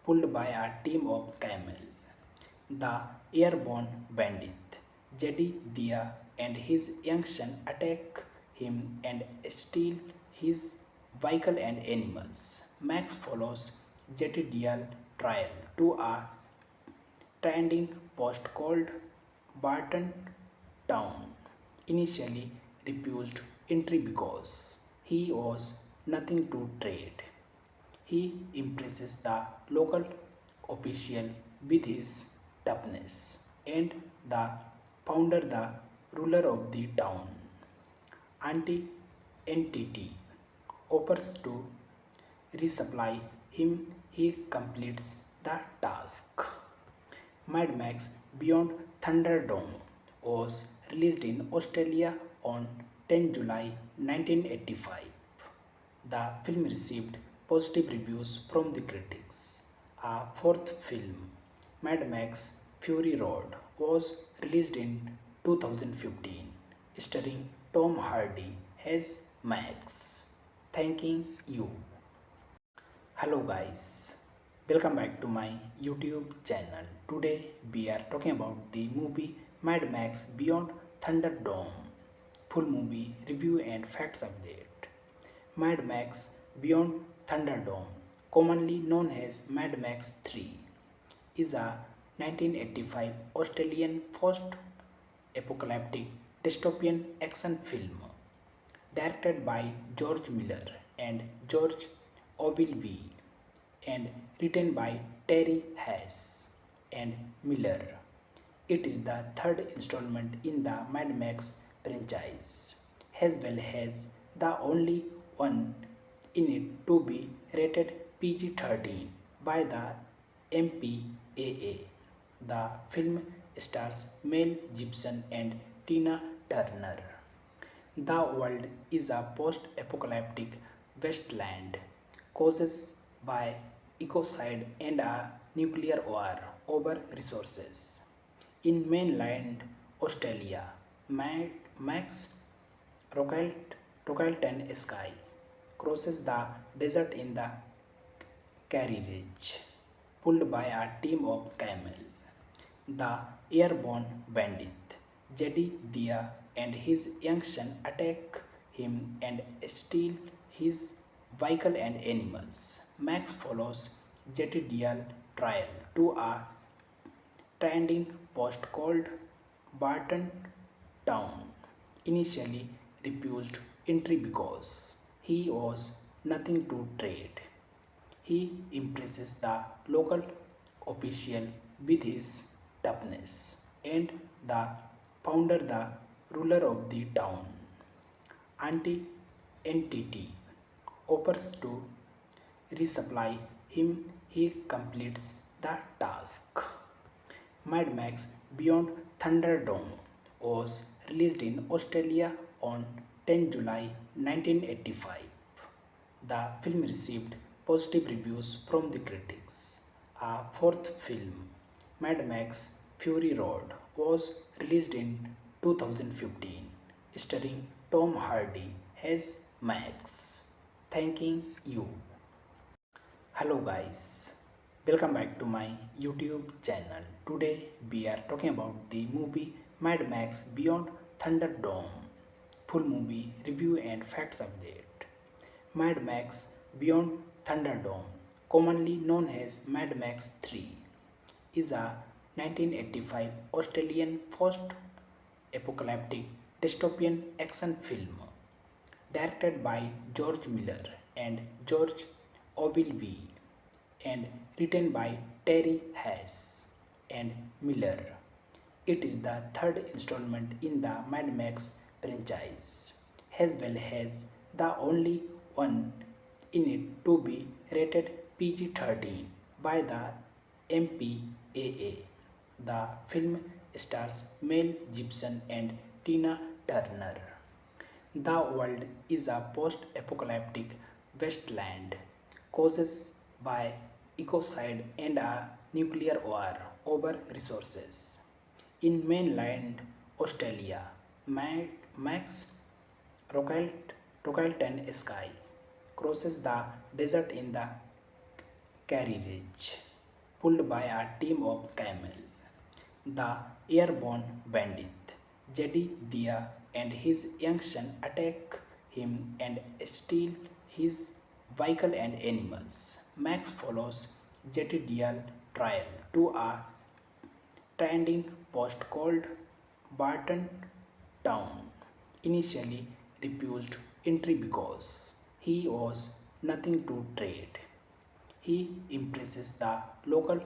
pulled by a team of camel. The airborne bandit, Jedediah, and his young son attack him and steal his vehicle and animals. Max follows Jedediah's trial to a trading post called Barton Town. Initially refused entry because he was nothing to trade. He impresses the local official with his toughness, and the founder, the ruler of the town, anti-entity, offers to resupply him. He completes the task. Mad Max Beyond Thunderdome was released in Australia on 10 July 1985. The film received positive reviews from the critics. A fourth film, Mad Max Fury Road, was released in 2015, starring Tom Hardy as Max. Thanking you. Hello guys, welcome back to my YouTube channel. Today we are talking about the movie Mad Max Beyond Thunderdome. Full movie review and facts update. Mad Max Beyond Thunderdome, commonly known as Mad Max 3, is a 1985 Australian post-apocalyptic dystopian action film directed by George Miller and George Ogilvy and written by Terry Hess and Miller. It is the third installment in the Mad Max franchise, as well as the only one in it to be rated PG-13 by the MPAA. The film stars Mel Gibson and Tina Turner. The world is a post-apocalyptic wasteland caused by ecocide and a nuclear war over resources. In mainland Australia, Max Rockelton Sky crosses the desert in the carriage, pulled by a team of camel. The airborne bandit, Jedediah, and his young son attack him and steal his vehicle and animals. Max follows Jedediah's trial to a trading post called Barton Town. Initially refused entry because he was nothing to trade. He impresses the local official with his toughness, and the founder, the ruler of the town, anti-entity, offers to resupply him. He completes the task. Mad Max Beyond Thunderdome was released in Australia on 10 July 1985. The film received positive reviews from the critics. A fourth film, Mad Max Fury Road, was released in 2015, starring Tom Hardy as Max. Thanking you. Hello guys, welcome back to my YouTube channel. Today we are talking about the movie Mad Max Beyond Thunderdome. Full movie review and facts update. Mad Max Beyond Thunderdome, commonly known as Mad Max 3, is a 1985 Australian post-apocalyptic dystopian action film directed by George Miller and George Ogilvy and written by Terry Hess and Miller. It is the third installment in the Mad Max franchise, as well as the only one in it to be rated PG-13 by the MPAA. The film stars Mel Gibson and Tina Turner. The world is a post-apocalyptic wasteland caused by ecocide and a nuclear war over resources. In mainland Australia, Max Rockleton Sky crosses the desert in the carriage, pulled by a team of camels. The airborne bandit, Jedediah, and his young son attack him and steal his vehicle and animals. Max follows Jedediah's trial to a trading post called Barton Town. Initially refused entry because he was nothing to trade. He impresses the local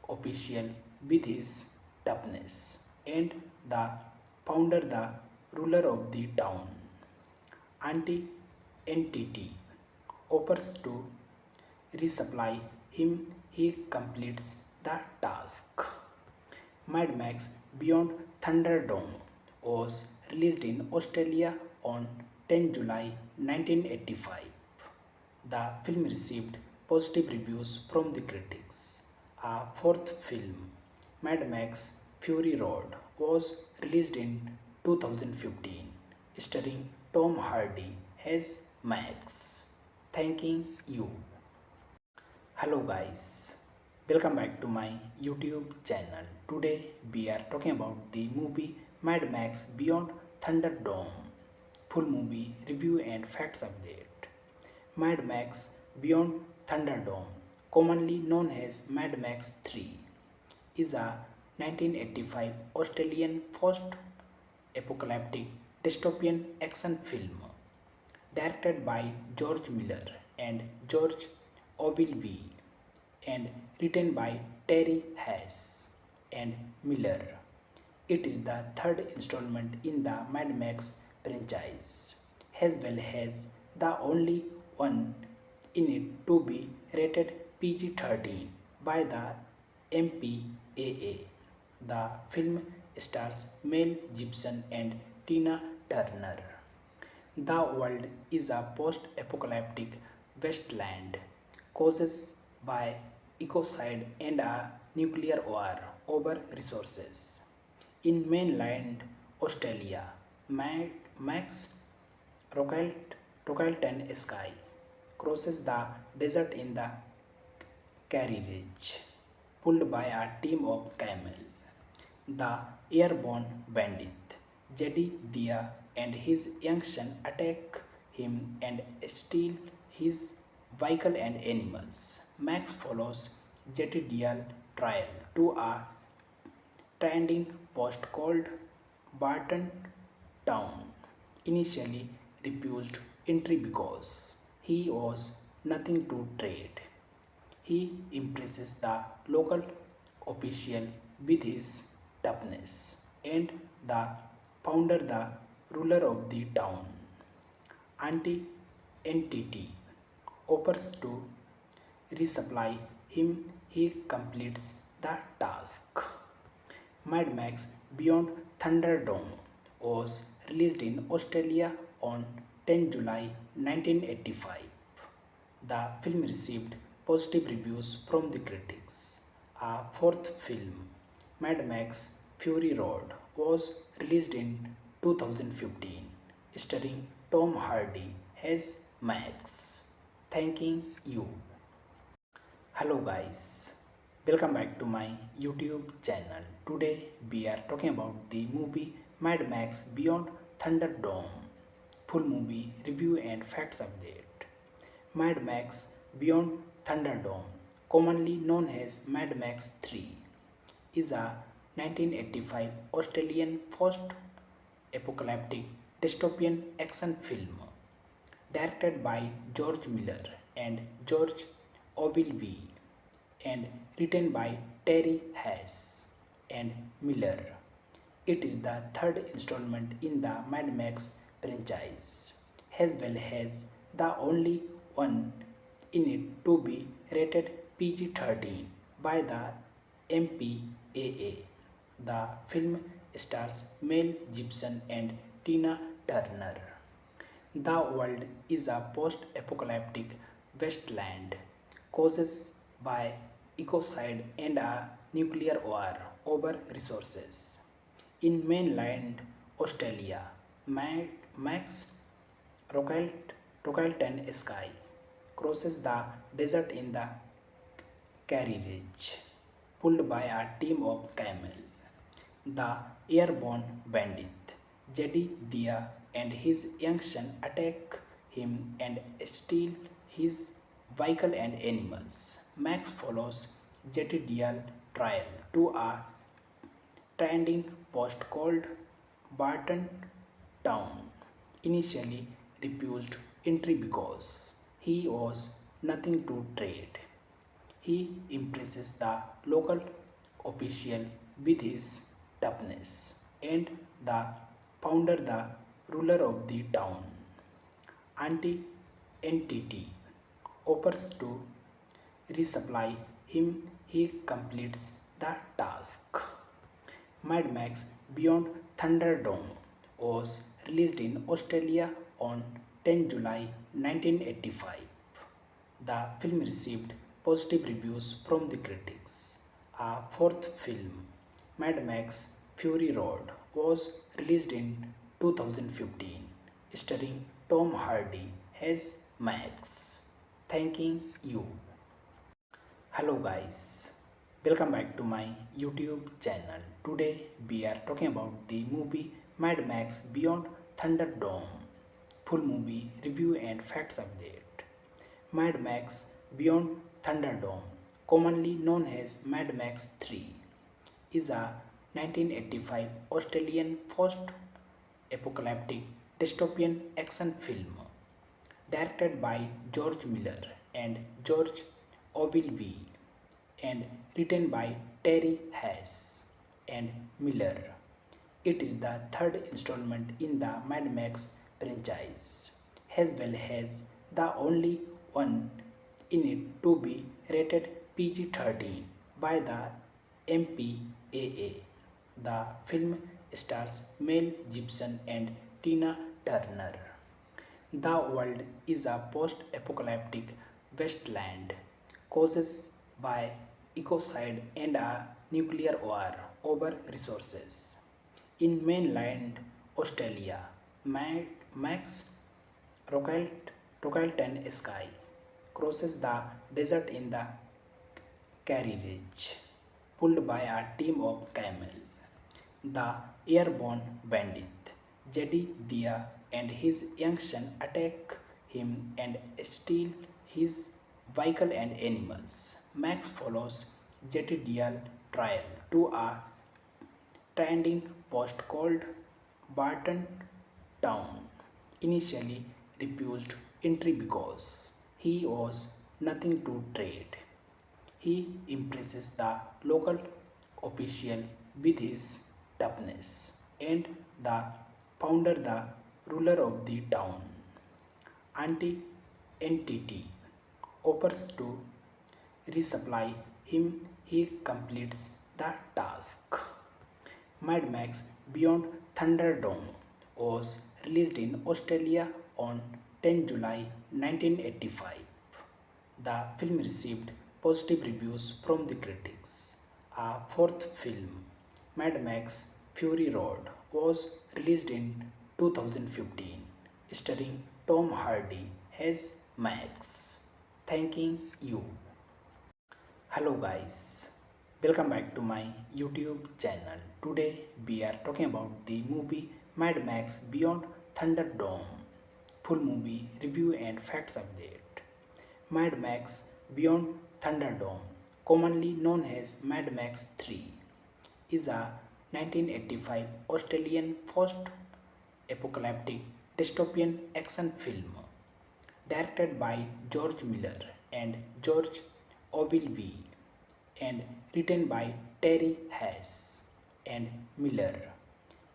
official with his toughness, and the founder, the ruler of the town, anti entity, offers to resupply him. He completes the task. Mad Max Beyond Thunderdome was released in Australia on 10 July 1985. The film received positive reviews from the critics. A fourth film, Mad Max Fury Road, was released in 2015, starring Tom Hardy as Max. Thanking you. Hello guys, welcome back to my YouTube channel. Today we are talking about the movie Mad Max Beyond Thunderdome. Full movie review and facts update. Mad Max Beyond Thunderdome, commonly known as Mad Max 3, is a 1985 Australian post-apocalyptic dystopian action film directed by George Miller and George Ogilvy and written by Terry Hess and Miller. It is the third installment in the Mad Max franchise, as well as the only one in it to be rated PG-13 by the MPAA. The film stars Mel Gibson and Tina Turner. The world is a post-apocalyptic wasteland caused by ecocide and a nuclear war over resources. In mainland Australia, Max Rockleton Sky crosses the desert in the carriage, pulled by a team of camels. The airborne bandit, Jedediah, and his young son attack him and steal his vehicle and animals. Max follows Jedediah's trial to a trading post called Barton Town. Initially refused entry because he was nothing to trade. He impresses the local official with his toughness, and the founder, the ruler of the town, anti entity, offers to resupply him. He completes the task. Mad Max Beyond Thunderdome was released in Australia on 10 July 1985. The film received positive reviews from the critics. A fourth film, Mad Max Fury Road, was released in 2015, starring Tom Hardy as Max. Thanking you. Hello guys, welcome back to my YouTube channel. Today we are talking about the movie Mad Max Beyond Thunderdome. Full movie review and facts update. Mad Max Beyond Thunderdome, commonly known as Mad Max 3, is a 1985 Australian post-apocalyptic dystopian action film directed by George Miller and George Ogilvy and written by Terry Hess and Miller. It is the third installment in the Mad Max franchise, as well as the only one in it to be rated PG-13 by the MPAA. The film stars Mel Gibson and Tina Turner. The world is a post-apocalyptic wasteland caused by ecocide and a nuclear war over resources. In mainland Australia, Max Rockleton Sky crosses the desert in the carriage, pulled by a team of camel. The airborne bandit, Jedediah, and his young son attack him and steal his vehicle and animals. Max follows Jedediah's trial to a trading post called Barton Town. Initially refused entry because he was nothing to trade. He impresses the local official with his toughness, and the founder, the ruler of the town, entity, offers to resupply him. He completes the task. Mad Max Beyond Thunderdome was released in Australia on 10 July 1985. The film received positive reviews from the critics. A fourth film, Mad Max Fury Road, was released in 2015, starring Tom Hardy as Max. Thanking you. Hello guys, welcome back to my YouTube channel. Today we are talking about the movie Mad Max Beyond Thunderdome. Full movie review and facts update. Mad Max Beyond Thunderdome, commonly known as Mad Max 3, is a 1985 Australian post-apocalyptic dystopian action film directed by George Miller and George Ogilvy and written by Terry Hess and Miller. It is the third installment in the Mad Max franchise, as well as the only one in it to be rated PG-13 by the MPAA. The film stars Mel Gibson and Tina Turner. The world is a post-apocalyptic wasteland caused by ecocide and a nuclear war over resources. In mainland Australia, Max Rockleton Sky crosses the desert in the carriage, pulled by a team of camel. The airborne bandit, Jedediah, and his young son attack him and steal his vehicle and animals. Max follows Jedediah's trial to a trading post called Barton Town. Initially refused entry because he was nothing to trade. He impresses the local official with his toughness, and the founder, the ruler of the town, entity, offers to resupply him. He completes the task. Mad Max Beyond Thunderdome was released in Australia on 10 July 1985. The film received positive reviews from the critics. A fourth film, Mad Max Fury Road, was released in 2015, starring Tom Hardy as Max. Thanking you. Hello guys, welcome back to my YouTube channel. Today we are talking about the movie Mad Max Beyond Thunderdome. Full movie review and facts update. Mad Max Beyond Thunderdome, commonly known as Mad Max 3, is a 1985 Australian post-apocalyptic dystopian action film directed by George Miller and George Ogilvy and written by Terry Hess and Miller.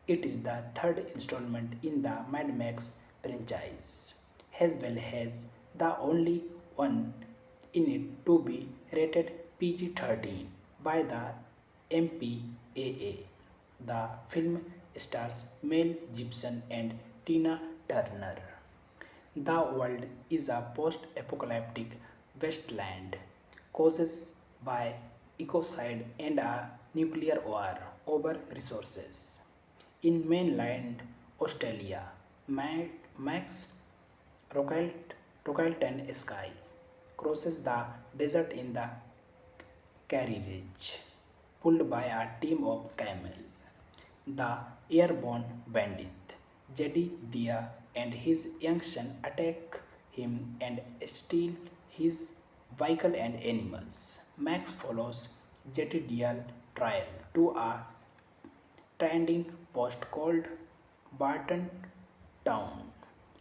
It is the third installment in the Mad Max franchise, as well as the only one in it to be rated PG-13 by the MPAA. The film stars Mel Gibson and Tina Turner. The world is a post-apocalyptic wasteland caused by ecocide and a nuclear war over resources. In mainland Australia, Max Rockelton Sky crosses the desert in the carriage, pulled by a team of camels. The airborne bandit, Jedediah, and his young son attack him and steal his vehicle and animals. Max follows Jedediah's trial to a trading post called Barton Town.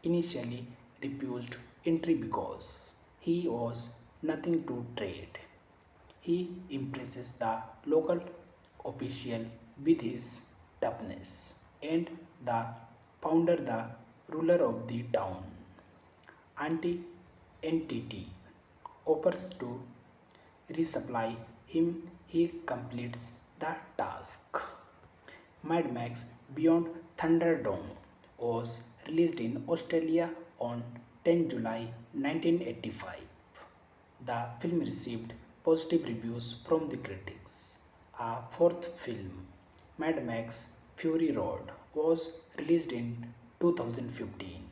Initially refused entry because he was nothing to trade. He impresses the local official with his toughness, and the founder, the ruler of the town, anti-entity, offers to resupply him. He completes the task. Mad Max Beyond Thunderdome was released in Australia on 10 July 1985. The film received positive reviews from the critics. A fourth film, Mad Max Fury Road, was released in 2015,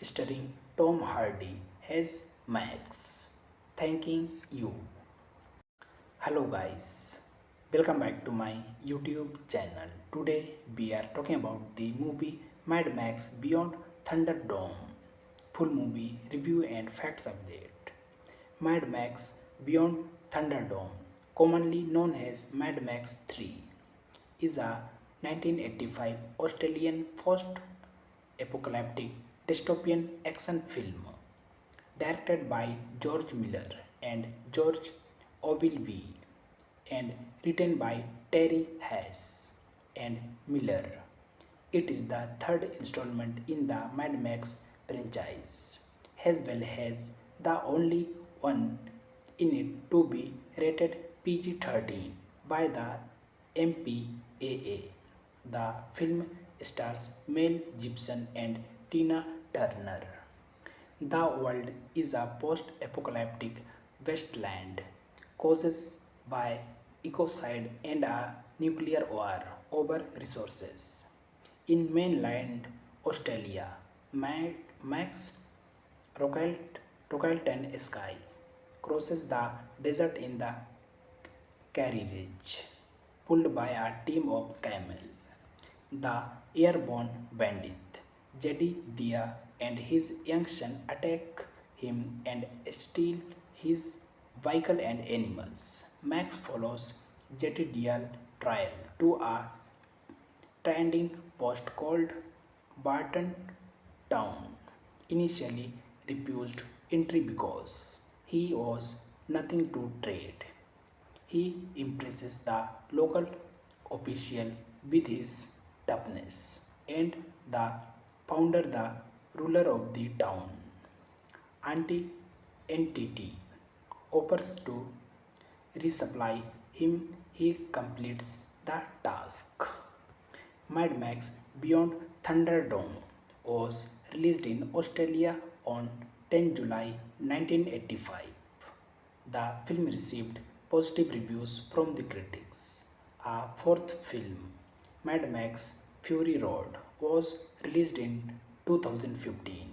starring Tom Hardy as Max. Thanking you. Hello guys, welcome back to my YouTube channel. Today we are talking about the movie Mad Max Beyond Thunderdome. Full movie review and facts update. Mad Max Beyond Thunderdome, commonly known as Mad Max 3, is a 1985 Australian post-apocalyptic dystopian action film directed by George Miller and George Ogilvy and written by Terry Hess and Miller. It is the third installment in the Mad Max franchise, as well as the only one in it to be rated PG-13 by the MPAA. The film stars Mel Gibson and Tina Turner. The world is a post-apocalyptic wasteland caused by ecocide and a nuclear war over resources. In mainland Australia, Max Rockelton Sky crosses the desert in the carriage, pulled by a team of camels. The airborne bandit, Jedediah, and his young son attack him and steal his vehicle and animals. Max follows Jedediah's trial to a trading post called Barton Town. Initially refused entry because he was nothing to trade. He impresses the local official with his toughness, and the founder, the ruler of the town, anti-entity, offers to resupply him. He completes the task. Mad Max Beyond Thunderdome was released in Australia on 10 July 1985. The film received positive reviews from the critics. A fourth film, Mad Max Fury Road, was released in 2015,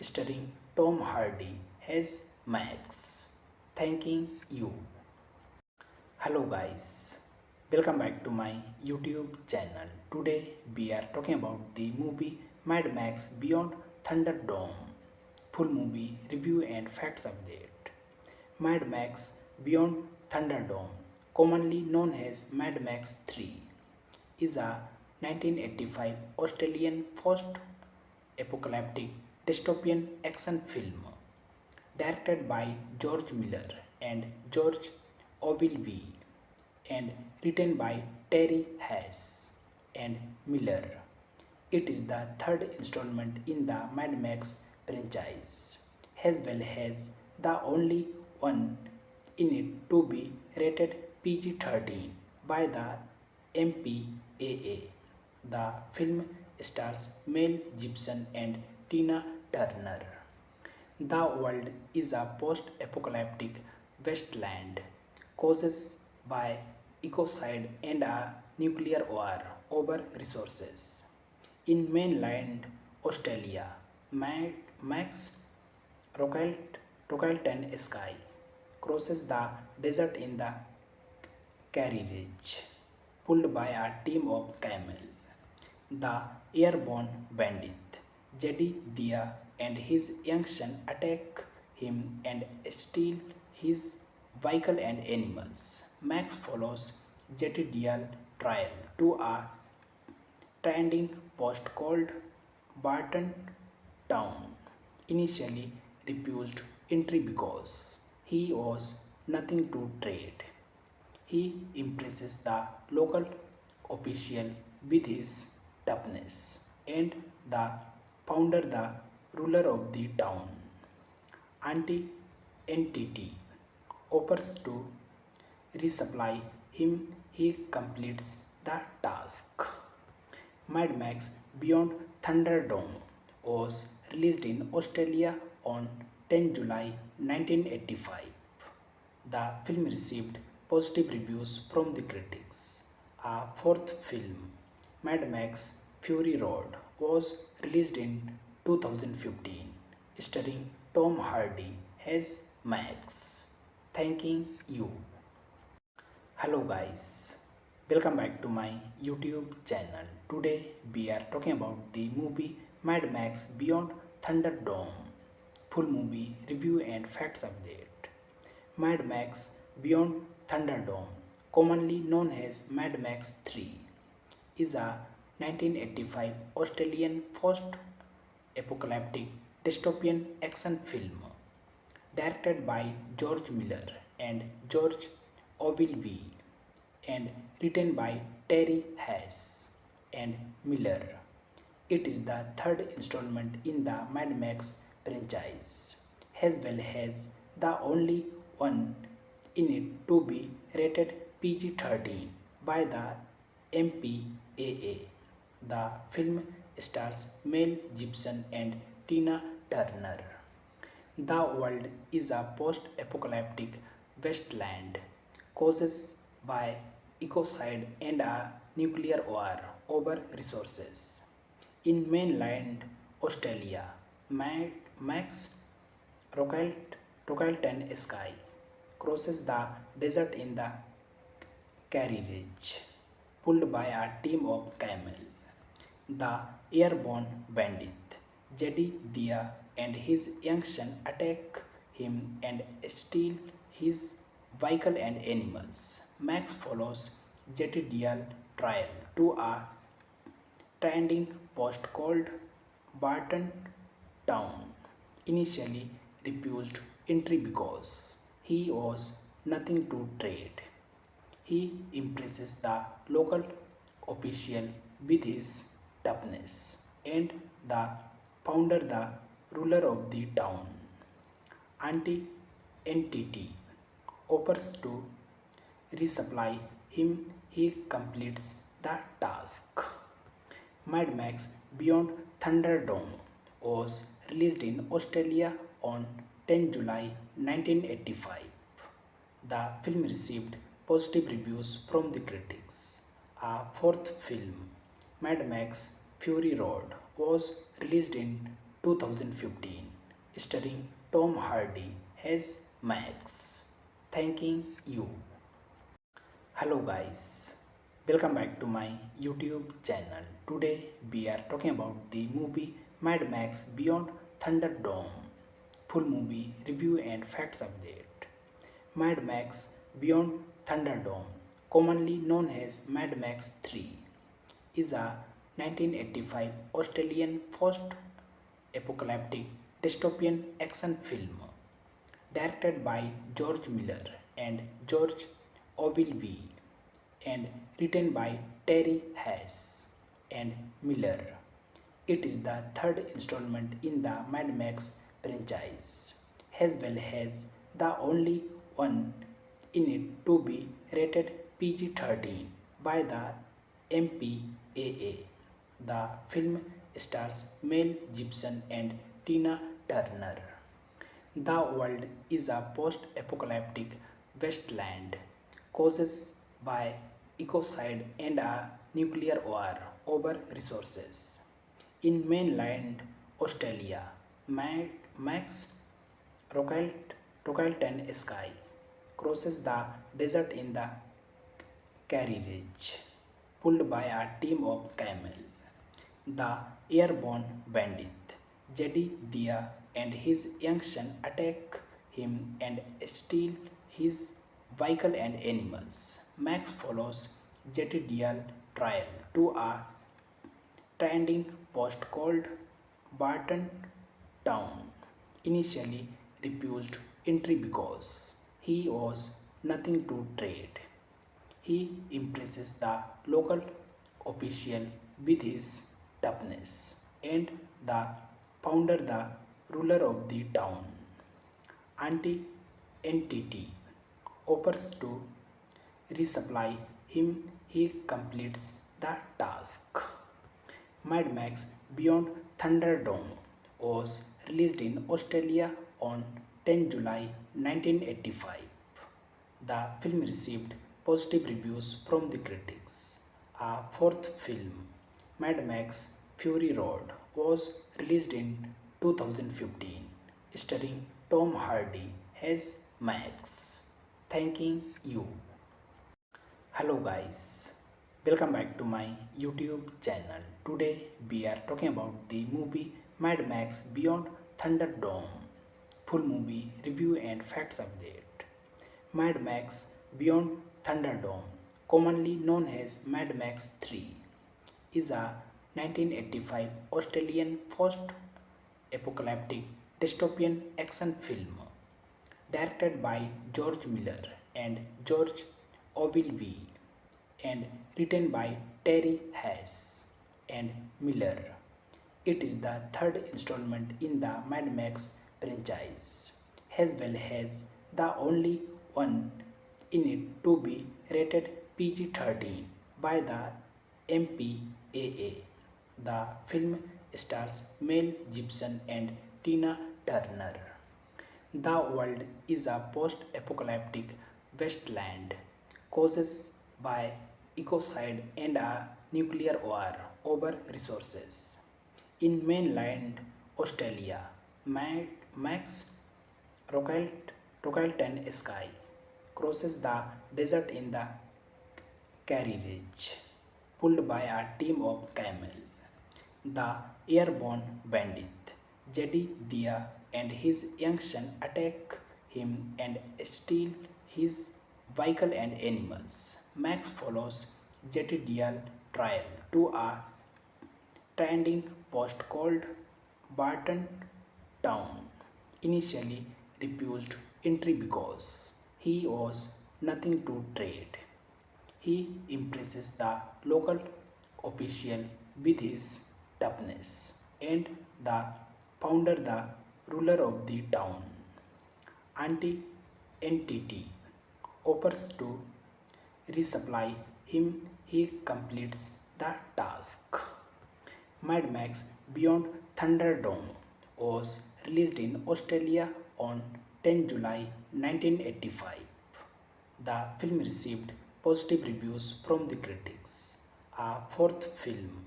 starring Tom Hardy as Max. Thanking you. Hello guys, welcome back to my YouTube channel. Today we are talking about the movie Mad Max Beyond Thunderdome. Full movie review and facts update. Mad Max Beyond Thunderdome, commonly known as Mad Max 3, is a 1985 Australian post-apocalyptic dystopian action film directed by George Miller and George Ogilvy and written by Terry Hess and Miller. It is the third installment in the Mad Max franchise, as well as the only one in it to be rated PG-13 by the MPAA. The film stars Mel Gibson and Tina Turner. The world is a post-apocalyptic wasteland caused by ecocide and a nuclear war over resources. In mainland Australia, Max Rockleton Sky crosses the desert in the carriage, pulled by a team of camels. The airborne bandit, Jedediah, and his young son attack him and steal his vehicle and animals. Max follows Jedediah's trial to a trading post called Barton Town. Initially refused entry because he was nothing to trade. He impresses the local official with his toughness, and the founder, the ruler of the town, entity, offers to resupply him. He completes the task. Mad Max Beyond Thunderdome was released in Australia on 10 July 1985. The film received positive reviews from the critics. A fourth film, Mad Max Fury Road, was released in 2015, starring Tom Hardy as Max. Thanking you. Hello guys, welcome back to my YouTube channel. Today we are talking about the movie Mad Max Beyond Thunderdome. Full movie review and facts update. Mad Max Beyond Thunderdome, commonly known as Mad Max 3, is a 1985 Australian post-apocalyptic dystopian action film directed by George Miller and George Ogilvy and written by Terry Hess and Miller. It is the third installment in the Mad Max franchise, as well as the only one in it to be rated PG-13 by the MPAA. The film stars Mel Gibson and Tina Turner. The world is a post-apocalyptic wasteland caused by ecocide and a nuclear war over resources. In mainland Australia, Max Rockleton Sky crosses the desert in the carriage, pulled by a team of camels. The airborne bandit, Jedediah, and his young son attack him and steal his vehicle and animals. Max follows Jedediah's trial to a trading post called Barton Town. Initially refused entry because he was nothing to trade. He impresses the local official with his toughness, and the founder, the ruler of the town, entity, offers to resupply him. He completes the task. Mad Max Beyond Thunderdome was released in Australia on 10 July 1985. The film received positive reviews from the critics. A fourth film, Mad Max Fury Road, was released in 2015, starring Tom Hardy as Max. Thanking you. Hello guys, welcome back to my YouTube channel. Today we are talking about the movie Mad Max Beyond Thunderdome. Full movie review and facts update. Mad Max Beyond Thunderdome, commonly known as Mad Max 3, is a 1985 Australian post-apocalyptic dystopian action film directed by George Miller and George Ogilvy and written by Terry Hess and Miller. It is the third installment in the Mad Max franchise, as well as the only one in it to be rated PG-13 by the MPAA. The film stars Mel Gibson and Tina Turner. The world is a post-apocalyptic wasteland caused by ecocide and a nuclear war over resources. In mainland Australia, Max Rockelton Sky crosses the desert in the carriage, pulled by a team of camel. The airborne bandit, Jedediah, and his young son attack him and steal his vehicle and animals. Max follows Jedediah's trial to a trading post called Barton Town. Initially refused entry because he was nothing to trade. He impresses the local official with his toughness, and the founder, the ruler of the town, anti-entity, offers to resupply him. He completes the task. Mad Max Beyond Thunderdome was released in Australia on 10 July 1985. The film received positive reviews from the critics. A fourth film, Mad Max Fury Road, was released in 2015, starring Tom Hardy as Max. Thanking you. Hello guys, welcome back to my YouTube channel. Today we are talking about the movie Mad Max Beyond Thunderdome. Full movie review and facts update. Mad Max Beyond Thunderdome, commonly known as Mad Max 3, is a 1985 Australian post-apocalyptic dystopian action film directed by George Miller and George Ogilvy and written by Terry Hess and Miller. It is the third installment in the Mad Max franchise, as well as the only one in it to be rated PG-13 by the MPAA. The film stars Mel Gibson and Tina Turner. The world is a post-apocalyptic wasteland caused by ecocide and a nuclear war over resources. In mainland Australia, Max Rockelton Sky crosses the desert in the carriage, pulled by a team of camel. The airborne bandit, Jedediah, and his young son attack him and steal his vehicle and animals. Max follows Jedediah's trial to a trading post called Barton Town. Initially refused entry because he was nothing to trade. He impresses the local official with his toughness, and the founder, the ruler of the town, anti-entity, offers to resupply him. He completes the task. Mad Max Beyond Thunderdome was released in Australia on 10 July 1985. The film received positive reviews from the critics. A fourth film,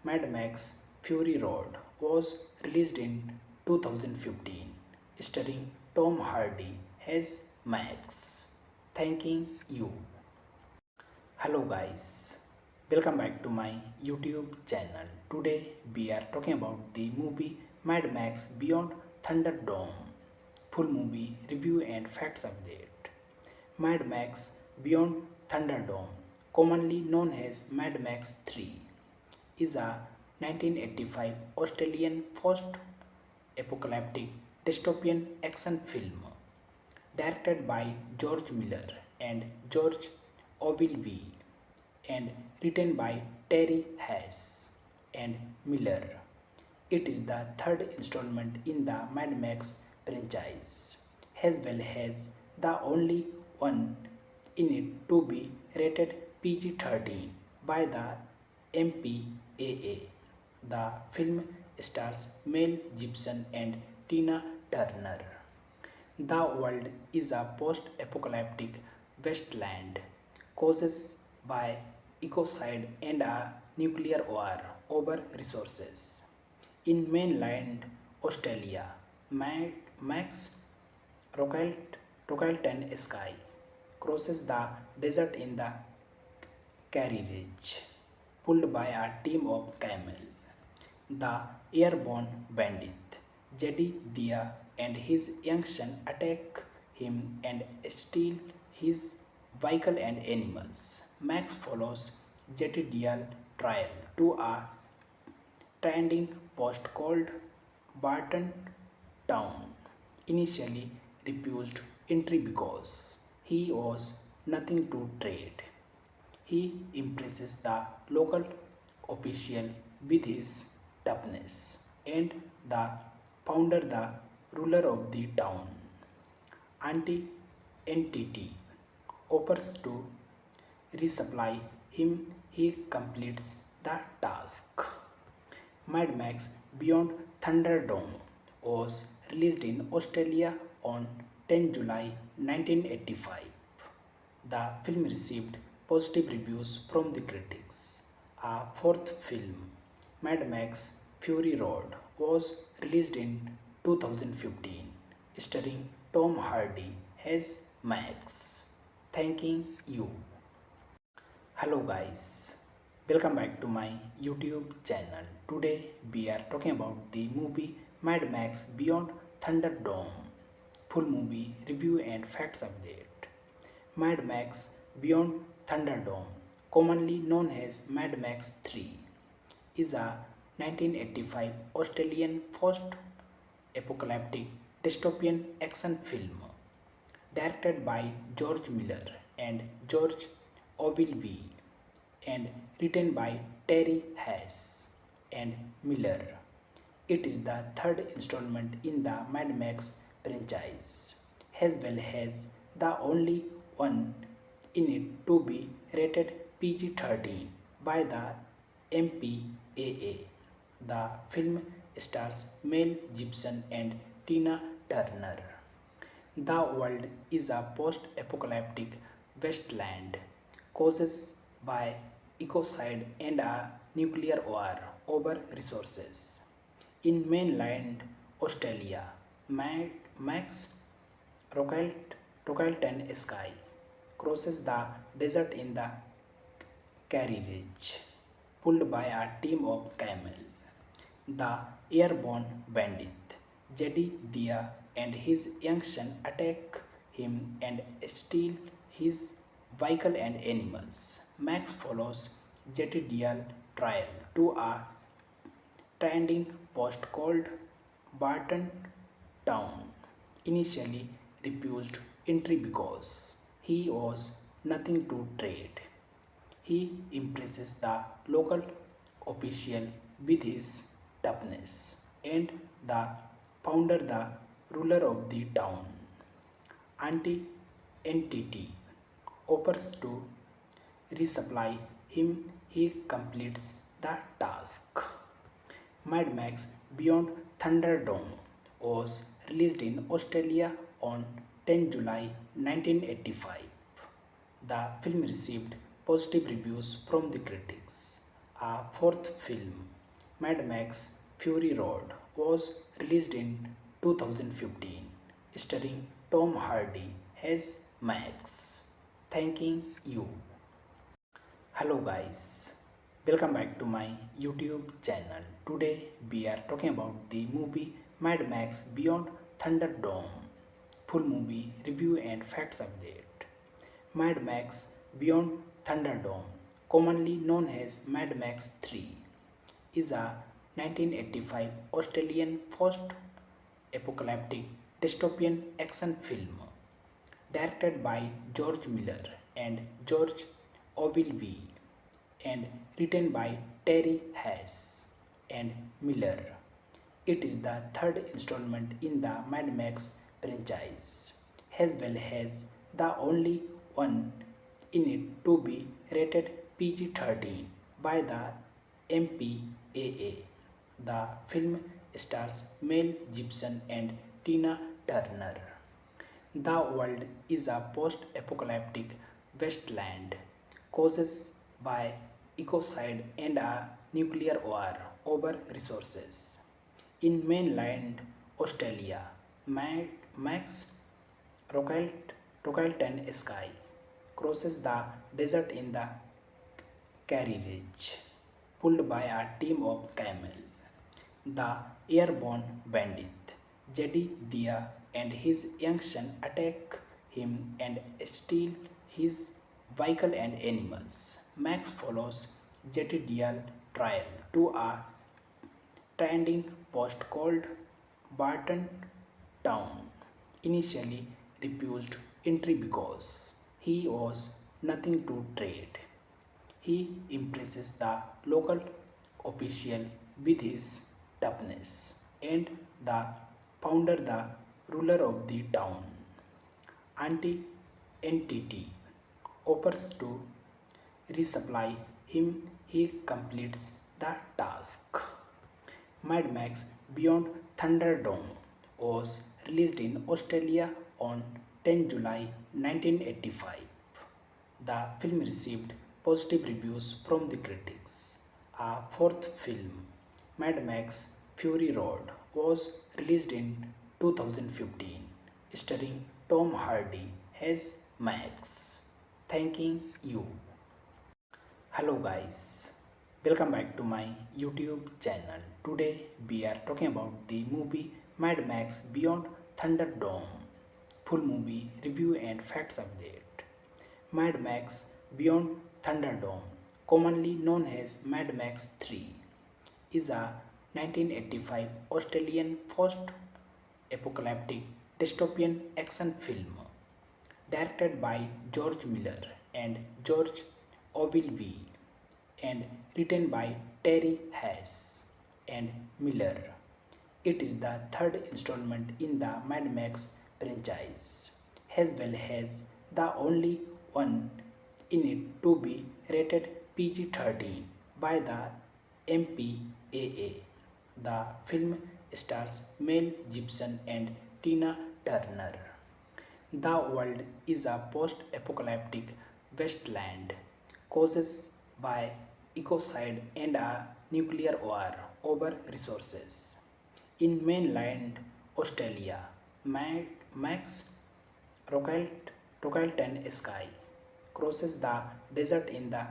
Mad Max Fury Road, was released in 2015, starring Tom Hardy as Max. Thanking you. Hello guys, welcome back to my YouTube channel. Today we are talking about the movie Mad Max Beyond Thunderdome. Full movie review and facts update. Mad Max Beyond Thunderdome, commonly known as Mad Max 3, is a 1985 Australian post-apocalyptic dystopian action film directed by George Miller and George Ogilvy and written by Terry Hess and Miller. It is the third installment in the Mad Max franchise, as well as the only one in it to be rated PG-13 by the MPAA. The film stars Mel Gibson and Tina Turner. The world is a post-apocalyptic wasteland caused by ecocide and a nuclear war over resources. In mainland Australia, Max Rockleton Sky crosses the desert in the carriage, pulled by a team of camels. The airborne bandit, Jedediah, and his young son attack him and steal his vehicle and animals. Max follows Jedediah's trial to a trading post called Barton Town. Initially refused entry because he was nothing to trade. He impresses the local official with his toughness, and the founder, the ruler of the town, anti entity, offers to resupply him. He completes the task. Mad Max Beyond Thunderdome was released in Australia on 10 July 1985. The film received positive reviews from the critics. A fourth film, Mad Max Fury Road, was released in 2015, starring Tom Hardy as Max. Thanking you. Hello guys, welcome back to my YouTube channel. Today we are talking about the movie Mad Max Beyond Thunderdome. Full movie review and facts update. Mad Max Beyond Thunderdome, commonly known as Mad Max 3, is a 1985 Australian post-apocalyptic dystopian action film directed by George Miller and George Ogilvy and written by Terry Hess and Miller. It is the third installment in the Mad Max franchise, as well as the only one in it to be rated PG-13 by the MPAA. The film stars Mel Gibson and Tina Turner. The world is a post-apocalyptic wasteland caused by ecocide and a nuclear war over resources. In mainland Australia, Max Rockleton Sky crosses the desert in the carriage, pulled by a team of camels. The airborne bandit, Jedediah, and his young son attack him and steal his vehicle and animals. Max follows Jedediah's trial to a trading post called Barton Town. Initially refused entry because he was nothing to trade. He impresses the local official with his toughness, and the founder, the ruler of the town, anti entity, offers to resupply him. He completes the task. Mad Max Beyond Thunderdome was released in Australia on 10 July 1985. The film received positive reviews from the critics. A fourth film, Mad Max Fury Road, was released in 2015, starring Tom Hardy as Max. Thanking you. Hello guys, welcome back to my YouTube channel. Today we are talking about the movie Mad Max Beyond Thunderdome. Full movie review and facts update. Mad Max Beyond Thunderdome, commonly known as Mad Max 3, is a 1985 Australian post-apocalyptic dystopian action film directed by George Miller and George Ogilvy and written by Terry Hess and Miller. It is the third installment in the Mad Max franchise, as well as the only one in it to be rated PG-13 by the MPAA. The film stars Mel Gibson and Tina Turner. The world is a post-apocalyptic wasteland caused by ecocide and a nuclear war over resources. In mainland Australia, Max Rockleton Sky crosses the desert in the carriage, pulled by a team of camel. The airborne bandit, Jedediah, and his young son attack him and steal his vehicle and animals. Max follows Jedediah's trial to a trading post called Barton Town. Initially refused entry because he was nothing to trade. He impresses the local official with his toughness, and the founder, the ruler of the town, entity, offers to resupply him. He completes the task. Mad Max Beyond Thunderdome was released in Australia on 10 July 1985. The film received positive reviews from the critics. A fourth film, Mad Max Fury Road, was released in 2015, starring Tom Hardy as Max. Thanking you. Hello guys, welcome back to my YouTube channel. Today we are talking about the movie Mad Max Beyond Thunderdome. Full movie review and facts update. Mad Max Beyond Thunderdome, commonly known as Mad Max 3, is a 1985 Australian post-apocalyptic dystopian action film directed by George Miller and George Ogilvy and written by Terry Hess and Miller. It is the third installment in the Mad Max franchise, as well as the only one in it to be rated PG-13 by the MPAA. The film stars Mel Gibson and Tina Turner. The world is a post-apocalyptic wasteland caused by ecocide and a nuclear war over resources. In mainland Australia, Max Rockleton Sky crosses the desert in the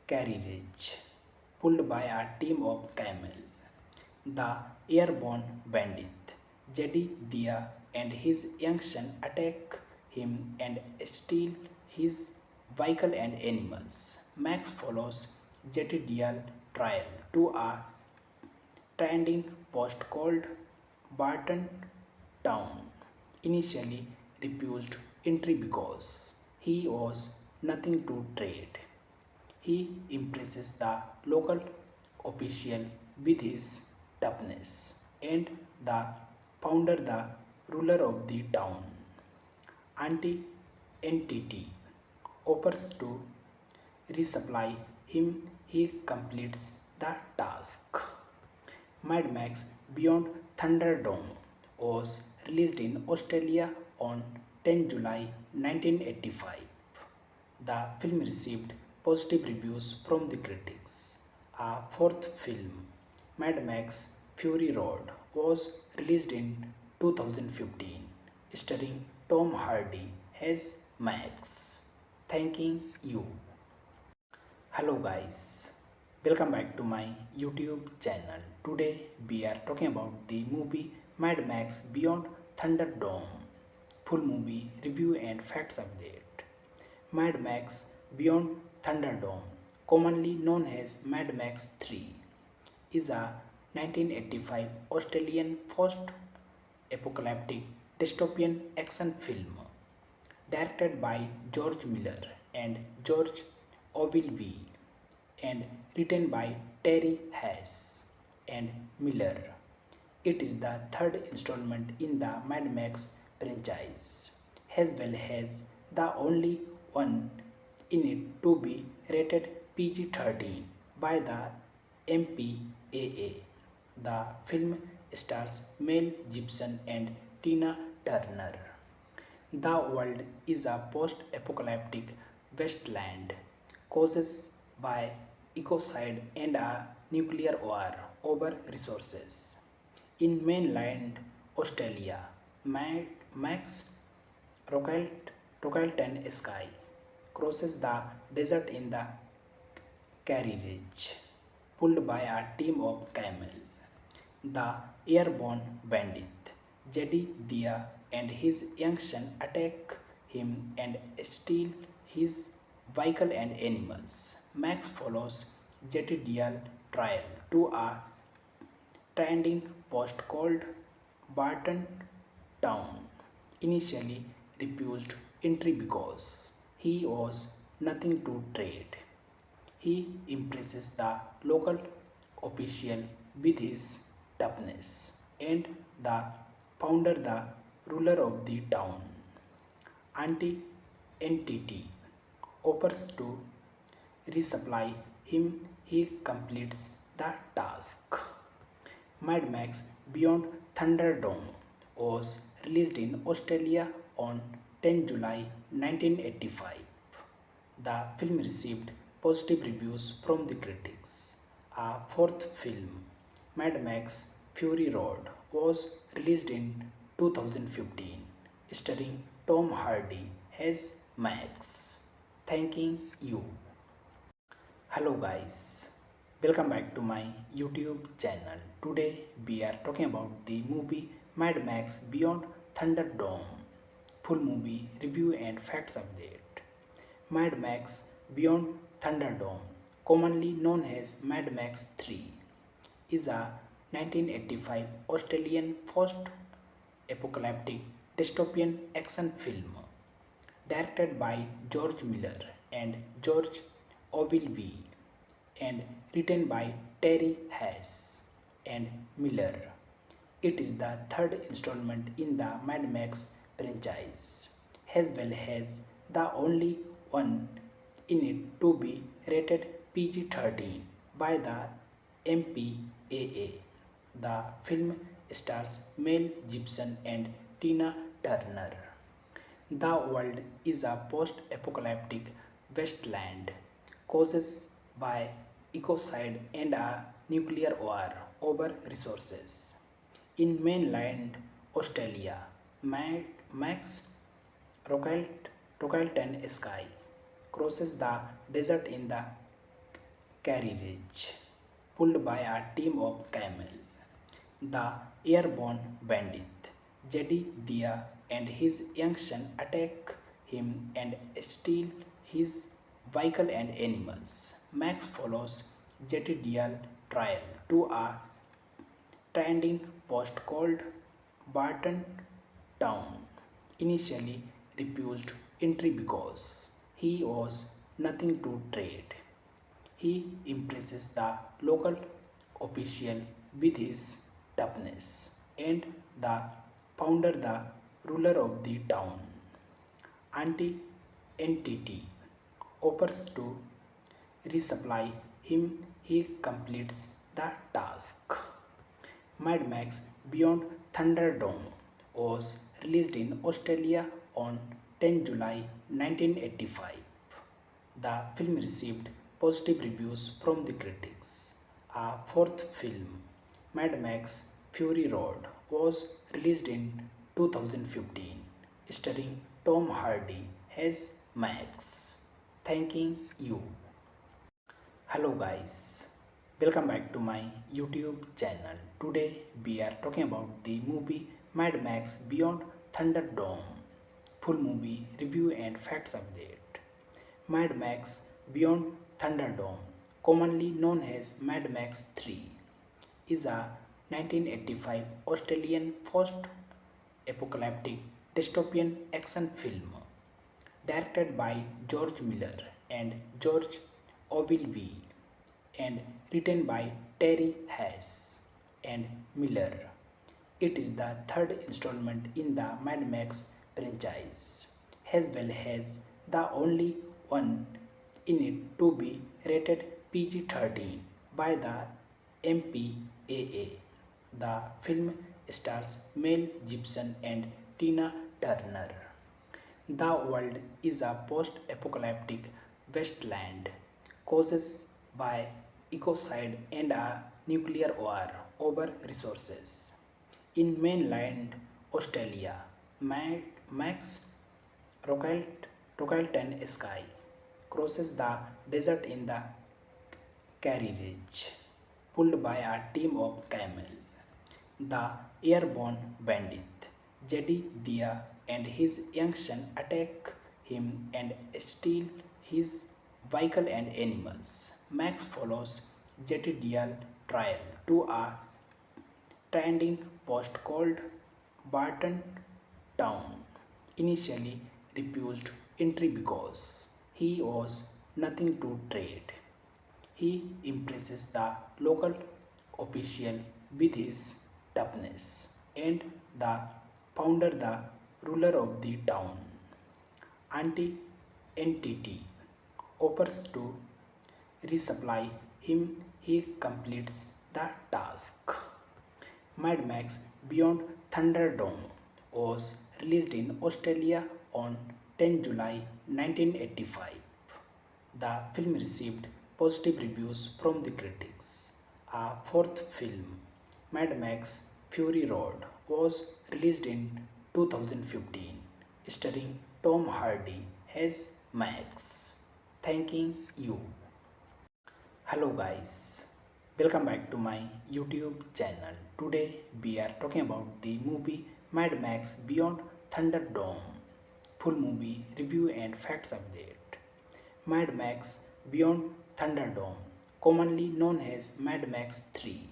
carriage, pulled by a team of camel. The airborne bandit, Jedediah, and his young son attack him and steal his vehicle and animals. Max follows Jedediah's trial to a trading post called Barton Town. Initially refused entry because he was nothing to trade. He impresses the local official with his toughness, and the founder, the ruler of the town, entity, offers to resupply him. He completes the task. Mad Max Beyond Thunderdome was released in Australia on 10 July 1985. The film received positive reviews from the critics. A fourth film, Mad Max Fury Road, was released in 2015, starring Tom Hardy as Max. Thanking you. Hello guys, welcome back to my YouTube channel. Today we are talking about the movie Mad Max Beyond Thunderdome. Full movie review and facts update. Mad Max Beyond Thunderdome, commonly known as Mad Max 3, is a 1985 Australian post-apocalyptic dystopian action film directed by George Miller and George Ogilvy and written by Terry Hess and Miller. It is the third installment in the Mad Max franchise, as well as the only one in it to be rated PG-13 by the MPAA. The film stars Mel Gibson and Tina Turner. The world is a post-apocalyptic wasteland caused by ecocide and a nuclear war over resources. In mainland Australia, Max Rockelton Sky crosses the desert in the carriage, pulled by a team of camels. The airborne bandit, Jedi Dia, and his young son attack him and steal his vehicle and animals. Max follows Jedidiah's trial to a trading post called Barton Town. Initially refused entry because he was nothing to trade. He impresses the local official with his toughness, and the founder, the ruler of the town, Entity, offers to resupply him. He completes the task. Mad Max Beyond Thunderdome was released in Australia on 10 July 1985. The film received positive reviews from the critics. A fourth film, Mad Max Fury Road, was released in 2015, starring Tom Hardy as Max. Thanking you. Hello guys, welcome back to my YouTube channel. Today we are talking about the movie Mad Max Beyond Thunderdome. Full movie review and facts update. Mad Max Beyond Thunderdome, commonly known as Mad Max 3, is a 1985 Australian post-apocalyptic dystopian action film directed by George Miller and George Ogilvy and written by Terry Hess and Miller. It is the third installment in the Mad Max franchise, as well as the only one in it to be rated PG-13 by the MPAA. The film stars Mel Gibson and Tina Turner. The world is a post-apocalyptic wasteland caused by ecocide and a nuclear war over resources. In mainland Australia, Max Rockelton Sky crosses the desert in the carriage, pulled by a team of camels. The airborne bandit, Jedi Dia, and his young son attack him and steal his vehicle and animals. Max follows Jedidiah's trial to a trading post called Barton Town. Initially refused entry because he was nothing to trade. He impresses the local official with his toughness, and the founder, the ruler of the town, Entity, offers to resupply him. He completes the task. Mad Max Beyond Thunderdome was released in Australia on 10 July 1985. The film received positive reviews from the critics. A fourth film, Mad Max Fury Road, was released in 2015, starring Tom Hardy as Max. Thanking you. Hello guys, welcome back to my YouTube channel. Today we are talking about the movie Mad Max Beyond Thunderdome. Full movie review and facts update. Mad Max Beyond Thunderdome, commonly known as Mad Max 3, is a 1985 Australian post-apocalyptic dystopian action film directed by George Miller and George Ogilvy and written by Terry Hess and Miller. It is the third installment in the Mad Max franchise, as well as the only one in it to be rated PG-13 by the MPAA. The film stars Mel Gibson and Tina Turner. The world is a post-apocalyptic wasteland caused by ecocide and a nuclear war over resources. In mainland Australia, Max Rockleton Sky crosses the desert in the carriage, pulled by a team of camels. The airborne bandit, Jedediah, and his young son attack him and steal his vehicle and animals. Max follows Jedediah's trial to a trading post called Barton Town. Initially refused entry because he was nothing to trade. He impresses the local official with his toughness, and the founder, the ruler of the town, entity, offers to resupply him. He completes the task. Mad Max Beyond Thunderdome was released in Australia on 10 July 1985. The film received positive reviews from the critics. A fourth film, Mad Max Fury Road, was released in 2015, starring Tom Hardy as Max. Thanking you. Hello guys, welcome back to my YouTube channel. Today we are talking about the movie Mad Max Beyond Thunderdome. Full movie review and facts update. Mad Max Beyond Thunderdome, commonly known as Mad Max 3,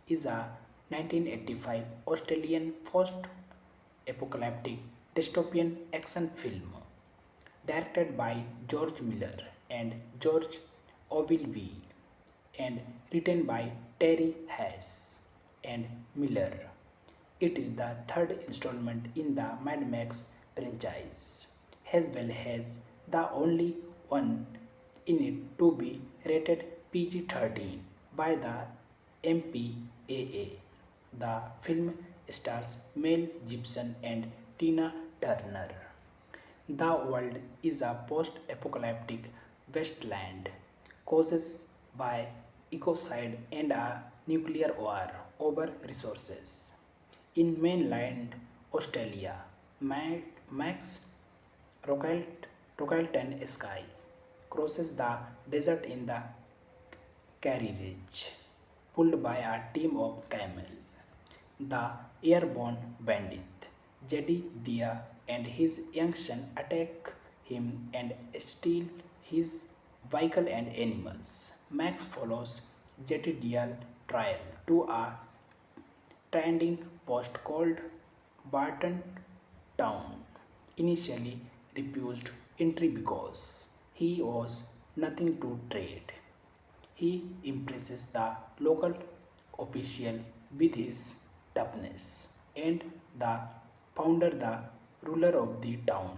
is a 1985 Australian post-apocalyptic dystopian action film directed by George Miller and George Ogilvy and written by Terry Hess and Miller. It is the third installment in the Mad Max franchise, as well as the only one in it to be rated PG-13 by the MPAA. The film stars Mel Gibson and Tina Turner. The world is a post-apocalyptic wasteland caused by ecocide and a nuclear war over resources. In mainland Australia, Max Rockleton Sky crosses the desert in the carriage, pulled by a team of camels. The airborne bandit, Jedediah, and his young son attack him and steal his vehicle and animals. Max follows Jedediah's trial to a trading post called Barton Town. Initially refused entry because he was nothing to trade. He impresses the local official with his toughness, and the founder, the ruler of the town,